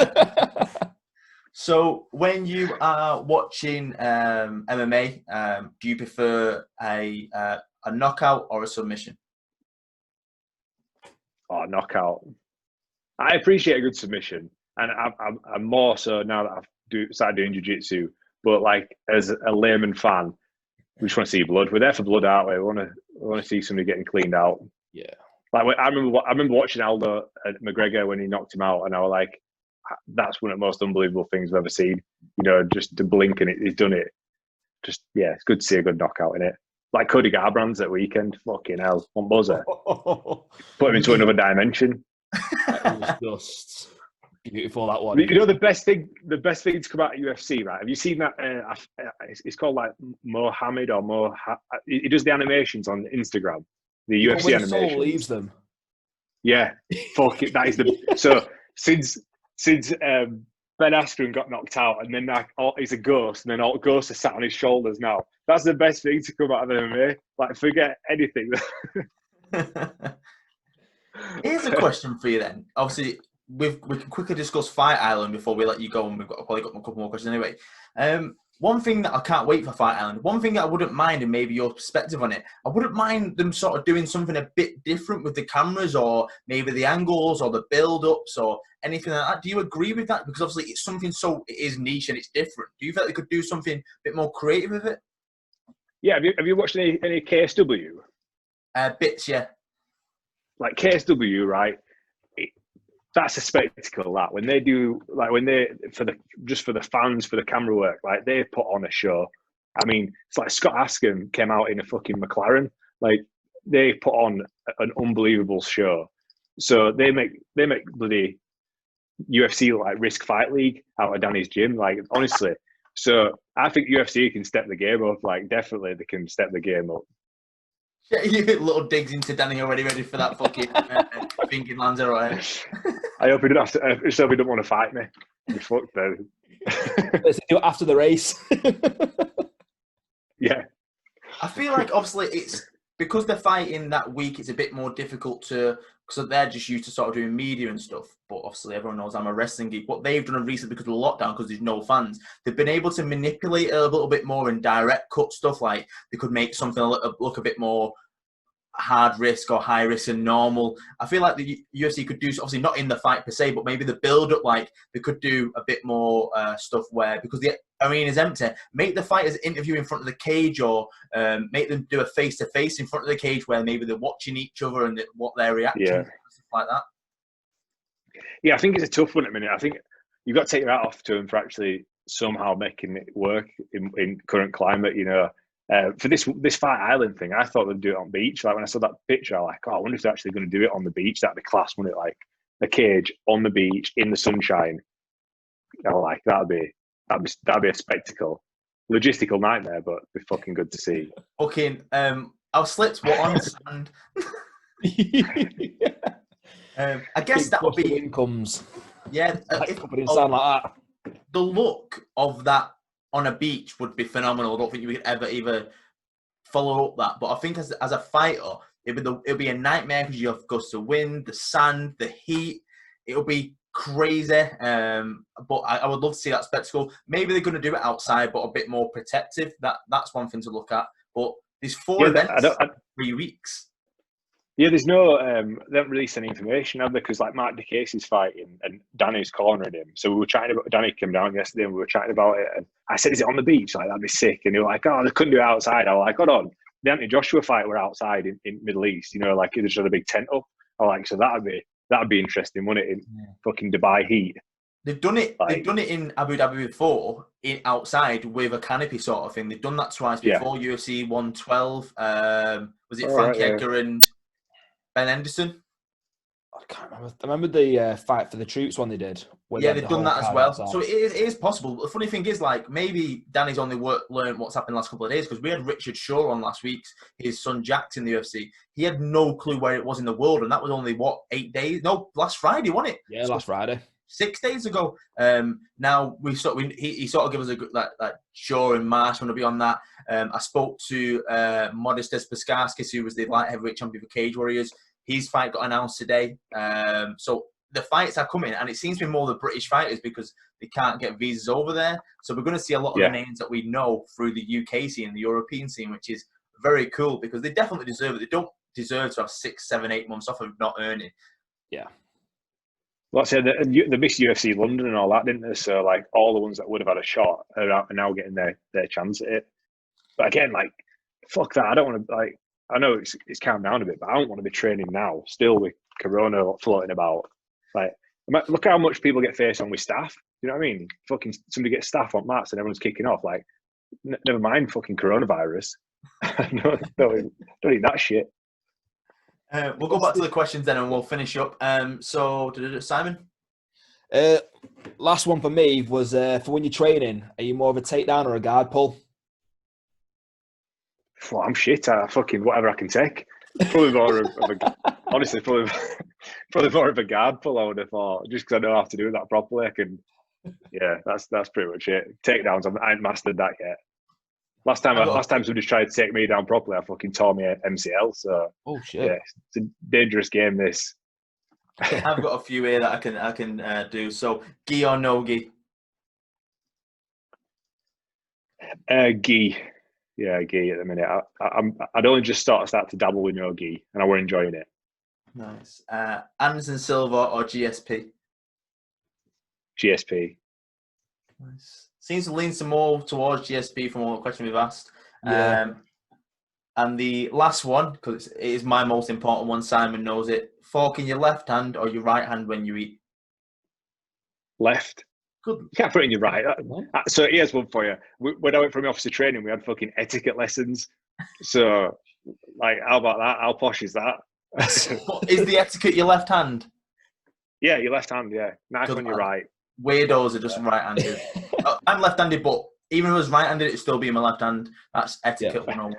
So when you are watching MMA, do you prefer a knockout or a submission? Oh, knockout. I appreciate a good submission. And I'm more so now that I've started doing jiu-jitsu, but like as a layman fan, we just want to see blood. We're there for blood, aren't we? We want to see somebody getting cleaned out. Yeah. Like I remember watching Aldo McGregor when he knocked him out, and I was like, that's one of the most unbelievable things I've ever seen. You know, just to blink and he's done it. Just it's good to see a good knockout in it. Like Cody Garbrandt at weekend, fucking hell, one buzzer. Put him into another dimension. That was just beautiful, that one. You know the best thing to come out of UFC, right? Have you seen that? It's called like Mohammed or he does the animations on Instagram. The UFC animations. Soul leaves them. Yeah, fuck it. That is so since Ben Askren got knocked out, and then he's a ghost, and then all ghosts are sat on his shoulders now. That's the best thing to come out of MMA. Like, forget anything. Here's a question for you then. Obviously, we can quickly discuss Fight Island before we let you go, and we've probably got a couple more questions anyway. One thing that I can't wait for Fight Island, one thing that I wouldn't mind, and maybe your perspective on it, I wouldn't mind them sort of doing something a bit different with the cameras or maybe the angles or the build-ups or anything like that. Do you agree with that? Because obviously it's something it is niche and it's different. Do you feel like they could do something a bit more creative with it? Yeah, have you watched any KSW? Bits, yeah. Like KSW, right? That's a spectacle. That when they do, like for the fans, for the camera work, like they put on a show. I mean, it's like Scott Askham came out in a fucking McLaren. Like they put on an unbelievable show. So they make bloody UFC like Risk Fight League out of Danny's gym. Like honestly, so I think UFC can step the game up. Like definitely they can step the game up. Yeah, you get little digs into Danny already ready for that fucking thinking lands right. I hope he don't have to. I hope he don't want to fight me. Be fucked then. Let's do it after the race. Yeah. I feel like obviously because they're fighting that week, it's a bit more difficult to, because they're just used to sort of doing media and stuff. But obviously, everyone knows I'm a wrestling geek. What they've done recently because of the lockdown, because there's no fans, they've been able to manipulate it a little bit more and direct cut stuff. Like they could make something look a bit more hard risk or high risk and normal. I feel like the UFC could do, obviously not in the fight per se, but maybe the build up, like they could do a bit more stuff where, because the arena's empty, make the fighters interview in front of the cage, or make them do a face to face in front of the cage where maybe they're watching each other and what their reaction is, stuff like that. Yeah, I think it's a tough one at the minute. I think you've got to take your hat off to them for actually somehow making it work in current climate, you know. For this Fight Island thing, I thought they'd do it on beach. Like when I saw that picture, I was like, oh, I wonder if they're actually going to do it on the beach. That'd be class, wouldn't it? Like a cage on the beach in the sunshine. I was like, that'd be a spectacle. Logistical nightmare, but it'd be fucking good to see. Okay, I'll slipped what on sand. I guess that would be incomes. Yeah, like sound like that. The look of that on a beach would be phenomenal. I don't think you could ever either follow up that. But I think as a fighter, it'll be a nightmare because you have gust of wind, the sand, the heat. It'll be crazy. But I would love to see that spectacle. Maybe they're going to do it outside, but a bit more protective. That's one thing to look at. But there's 4 events, 3 weeks. Yeah, there's no, they haven't released any information, have they? Because like Mark DeCase's fighting and Danny's cornering him. So we were chatting about, Danny came down yesterday and we were chatting about it. And I said, is it on the beach? Like, that'd be sick. And they were like, oh, they couldn't do it outside. I was like, hold on. The Anthony Joshua fight were outside in Middle East, you know, like they just had a big tent up. I was like, so that'd be interesting, wouldn't it? In fucking Dubai heat. They've done it. They've done it in Abu Dhabi before, outside with a canopy sort of thing. They've done that twice before. UFC 112. Was it Frank Edgar and Ben Henderson? I can't remember. I remember the fight for the troops one they did. Yeah, they've done that as well. So it is possible. The funny thing is, like, maybe Danny's only learned what's happened the last couple of days, because we had Richard Shaw on last week, his son Jack's in the UFC. He had no clue where it was in the world, and that was only, 8 days? No, last Friday, wasn't it? Yeah, last Friday. 6 days ago. Now he sort of gave us a good like Shaw and Marsh want to be on that. I spoke to Modestas Paskarskis, who was the light heavyweight champion for Cage Warriors. His fight got announced today. So the fights are coming, and it seems to be more the British fighters because they can't get visas over there. So we're going to see a lot of the names that we know through the UK scene, the European scene, which is very cool because they definitely deserve it. They don't deserve to have 6, 7, 8 months off of not earning. Yeah. Well, I said they missed UFC London and all that, didn't they? So like all the ones that would have had a shot are now getting their chance at it. But again, like, fuck that. I don't want to, like, I know it's calmed down a bit, but I don't want to be training now, still with Corona floating about. Like, look how much people get faced on with staff. You know what I mean? Fucking somebody gets staff on mats and everyone's kicking off. Like, never mind fucking coronavirus. don't need that shit. We'll go back to the questions then and we'll finish up. So, Simon? Last one for me was for when you're training, are you more of a takedown or a guard pull? Well, I'm shit. Fucking whatever I can take. Probably more of a, honestly, probably more of a guard pull, I would have thought, just because I know how to do that properly. I can, yeah, that's pretty much it. Takedowns, I ain't mastered that yet. Last time somebody tried to take me down properly, I fucking tore me MCL. So, oh shit, yeah, it's a dangerous game. This. I've got a few here that I can do. So, gi or no gi? Gi. Yeah, gi at the minute. I'd only just start to dabble in your gi, and I were enjoying it. Nice. Anderson Silva or GSP? GSP. Nice. Seems to lean some more towards GSP from all the questions we've asked. Yeah. And the last one, because it is my most important one, Simon knows it. Fork in your left hand or your right hand when you eat? Left. Good. You can't put it in your right. So here's one for you. When I went from officer training, we had fucking etiquette lessons. So, like, how about that? How posh is that? Is the etiquette your left hand? Yeah, your left hand, yeah. Knife on your right. Weirdos are just right-handed. I'm left-handed, but even if I was right-handed, it'd still be in my left hand. That's etiquette 101.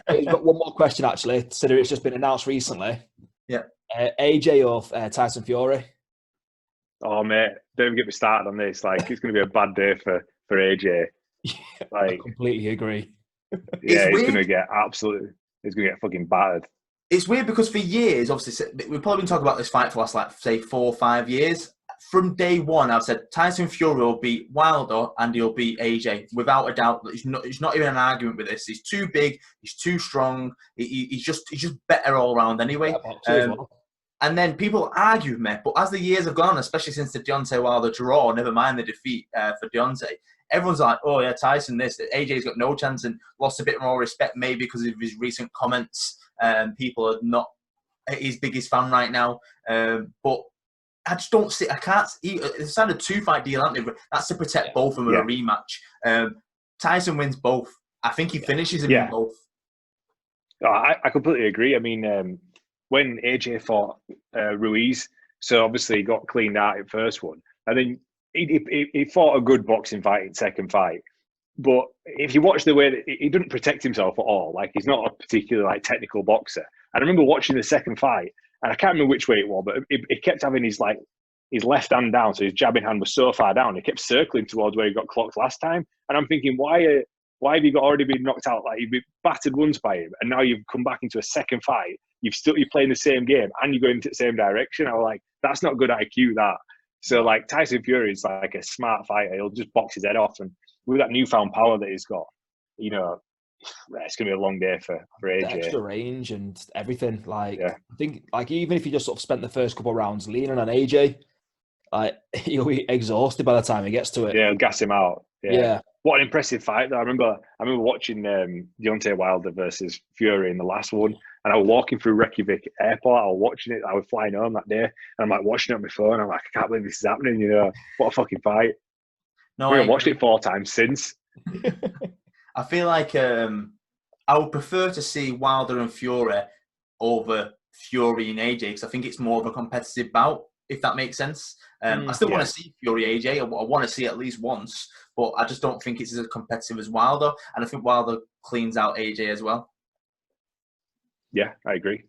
We've got one more question, actually, considering it's just been announced recently. Yeah. AJ or Tyson Fury? Oh, mate, don't even get me started on this. Like, it's going to be a bad day for AJ. Yeah, like, I completely agree. Yeah, he's going to get absolutely... he's going to get fucking battered. It's weird because for years, obviously, we've probably been talking about this fight for the last, like, say, 4 or 5 years. From day one, I've said Tyson Fury will beat Wilder and he'll beat AJ without a doubt. It's not even an argument with this. He's too big. He's too strong. He's just better all around anyway. And then people argue with me, but as the years have gone, especially since the Deontay Wilder draw, never mind the defeat for Deontay, everyone's like, oh yeah, Tyson this. AJ's got no chance and lost a bit more respect maybe because of his recent comments. People are not his biggest fan right now. But I just don't see. I can't. It's had a 2-fight deal, haven't they? That's to protect both of them in a rematch. Tyson wins both. I think he finishes him in both. Oh, I completely agree. I mean, when AJ fought Ruiz, so obviously he got cleaned out in first one, and then he fought a good boxing fight in second fight. But if you watch the way that he didn't protect himself at all, like he's not a particularly like technical boxer. And I remember watching the second fight, and I can't remember which way it was, but he kept having his left hand down, so his jabbing hand was so far down, he kept circling towards where he got clocked last time. And I'm thinking, why have you already been knocked out? Like you've been battered once by him, and now you've come back into a second fight. You're playing the same game, and you're going into the same direction. I was like, that's not good IQ. That. So like Tyson Fury is like a smart fighter. He'll just box his head off, and with that newfound power that he's got, you know, it's gonna be a long day for AJ. The extra range and everything. Like I think, like even if you just sort of spent the first couple of rounds leaning on AJ, like he'll be exhausted by the time he gets to it. Yeah, he'll gas him out. Yeah. What an impressive fight though. I remember watching Deontay Wilder versus Fury in the last one, and I was walking through Reykjavik airport. I was watching it. I was flying home that day, and I'm like watching it on my phone. I'm like, I can't believe this is happening. You know, what a fucking fight. No, I've watched it 4 times since. I feel like I would prefer to see Wilder and Fury over Fury and AJ because I think it's more of a competitive bout, if that makes sense. I still want to see Fury AJ. I want to see it at least once, but I just don't think it's as competitive as Wilder. And I think Wilder cleans out AJ as well. Yeah, I agree.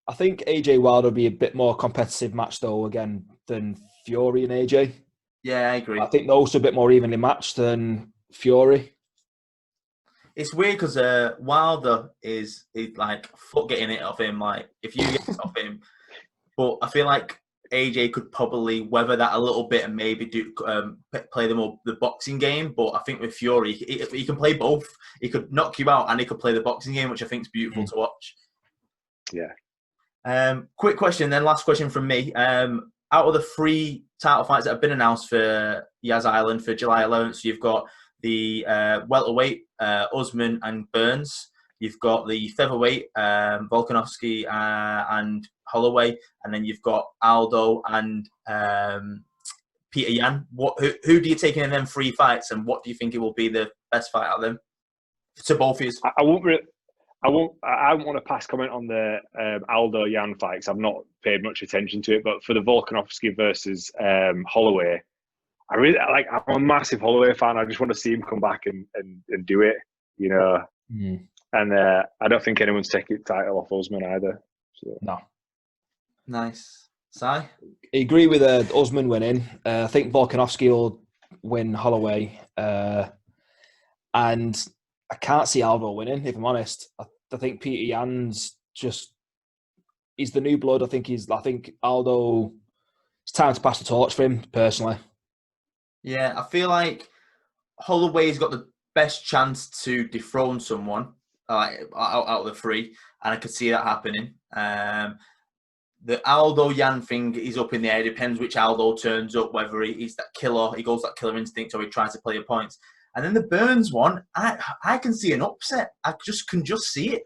I think AJ Wilder would be a bit more competitive match though again than Fury and AJ. Yeah, I agree. I think they're also a bit more evenly matched than Fury. It's weird because Wilder is like foot getting it off him. Like if you get it off him, but I feel like AJ could probably weather that a little bit and maybe do play the boxing game. But I think with Fury, he can play both. He could knock you out and he could play the boxing game, which I think is beautiful to watch. Yeah. Quick question, then last question from me. Out of the 3 title fights that have been announced for Yas Island for July 11th, so you've got the welterweight, Usman and Burns. You've got the featherweight, Volkanovski and Holloway. And then you've got Aldo and Peter Yan. Who do you take in them 3 fights, and what do you think it will be the best fight out of them? To both of you. I won't want to pass comment on the Aldo Yan fight because I've not paid much attention to it. But for the Volkanovski versus Holloway, I'm a massive Holloway fan. I just want to see him come back and do it, you know. And I don't think anyone's taking the title off Usman either. So. No. Nice. Si? I agree with Usman winning. I think Volkanovski will win Holloway. And I can't see Aldo winning, if I'm honest. I think Peter Yan's he's the new blood. I think Aldo, it's time to pass the torch for him, personally. Yeah, I feel like Holloway's got the best chance to dethrone someone out of the 3, and I could see that happening. The Aldo Yan thing is up in the air. It depends which Aldo turns up, whether he's that killer, he goes that killer instinct, or he tries to play your points. And then the Burns one, I can see an upset. I can just see it.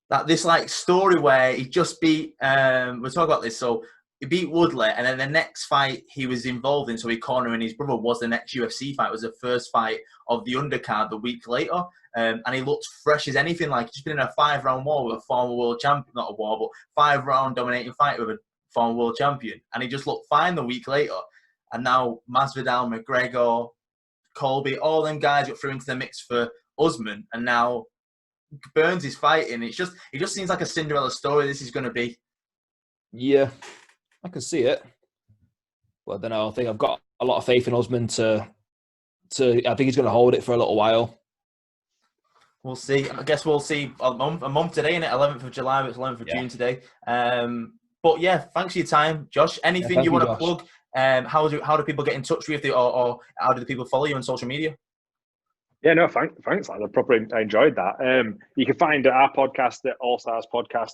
That this like story where he just beat. We'll talk about this. So he beat Woodley, and then the next fight he was involved in, so he cornering his brother, was the next UFC fight. It was the first fight of the undercard the week later. And he looked fresh as anything. Like he's just been in a 5-round war with a former world champion, not a war, but 5-round dominating fight with a former world champion. And he just looked fine the week later. And now Masvidal, McGregor, Colby, all them guys got through into the mix for Usman. And now Burns is fighting. It just seems like a Cinderella story this is going to be. Yeah, I can see it. But I don't know. I think I've got a lot of faith in Usman to I think he's going to hold it for a little while. We'll see. I guess we'll see a month today, innit? 11th of July, it's 11th of June today. But yeah, thanks for your time, Josh. Anything you want to plug? How do people get in touch with you, or how do the people follow you on social media? Yeah, no, thanks. I enjoyed that. You can find our podcast at All Stars Podcast.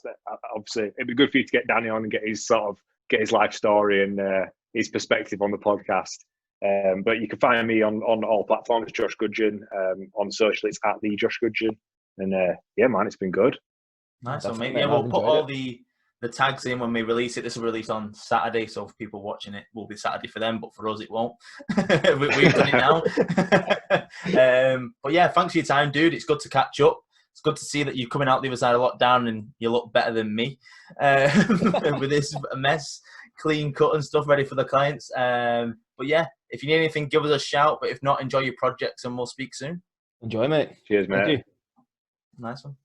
Obviously, it'd be good for you to get Danny on and get his life story and his perspective on the podcast. But you can find me on all platforms, Josh Gudgeon. On social, it's at the Josh Gudgeon. And yeah, man, it's been good. Nice. So maybe we'll put all the tags in when we release it. This will release on Saturday, so for people watching it, will be Saturday for them, but for us, it won't. We've done it now. But yeah, thanks for your time, dude. It's good to catch up. It's good to see that you're coming out the other side of lockdown and you look better than me with this mess, clean cut and stuff, ready for the clients. But yeah, if you need anything, give us a shout. But if not, enjoy your projects and we'll speak soon. Enjoy, mate. Cheers, mate. Thank you. Nice one.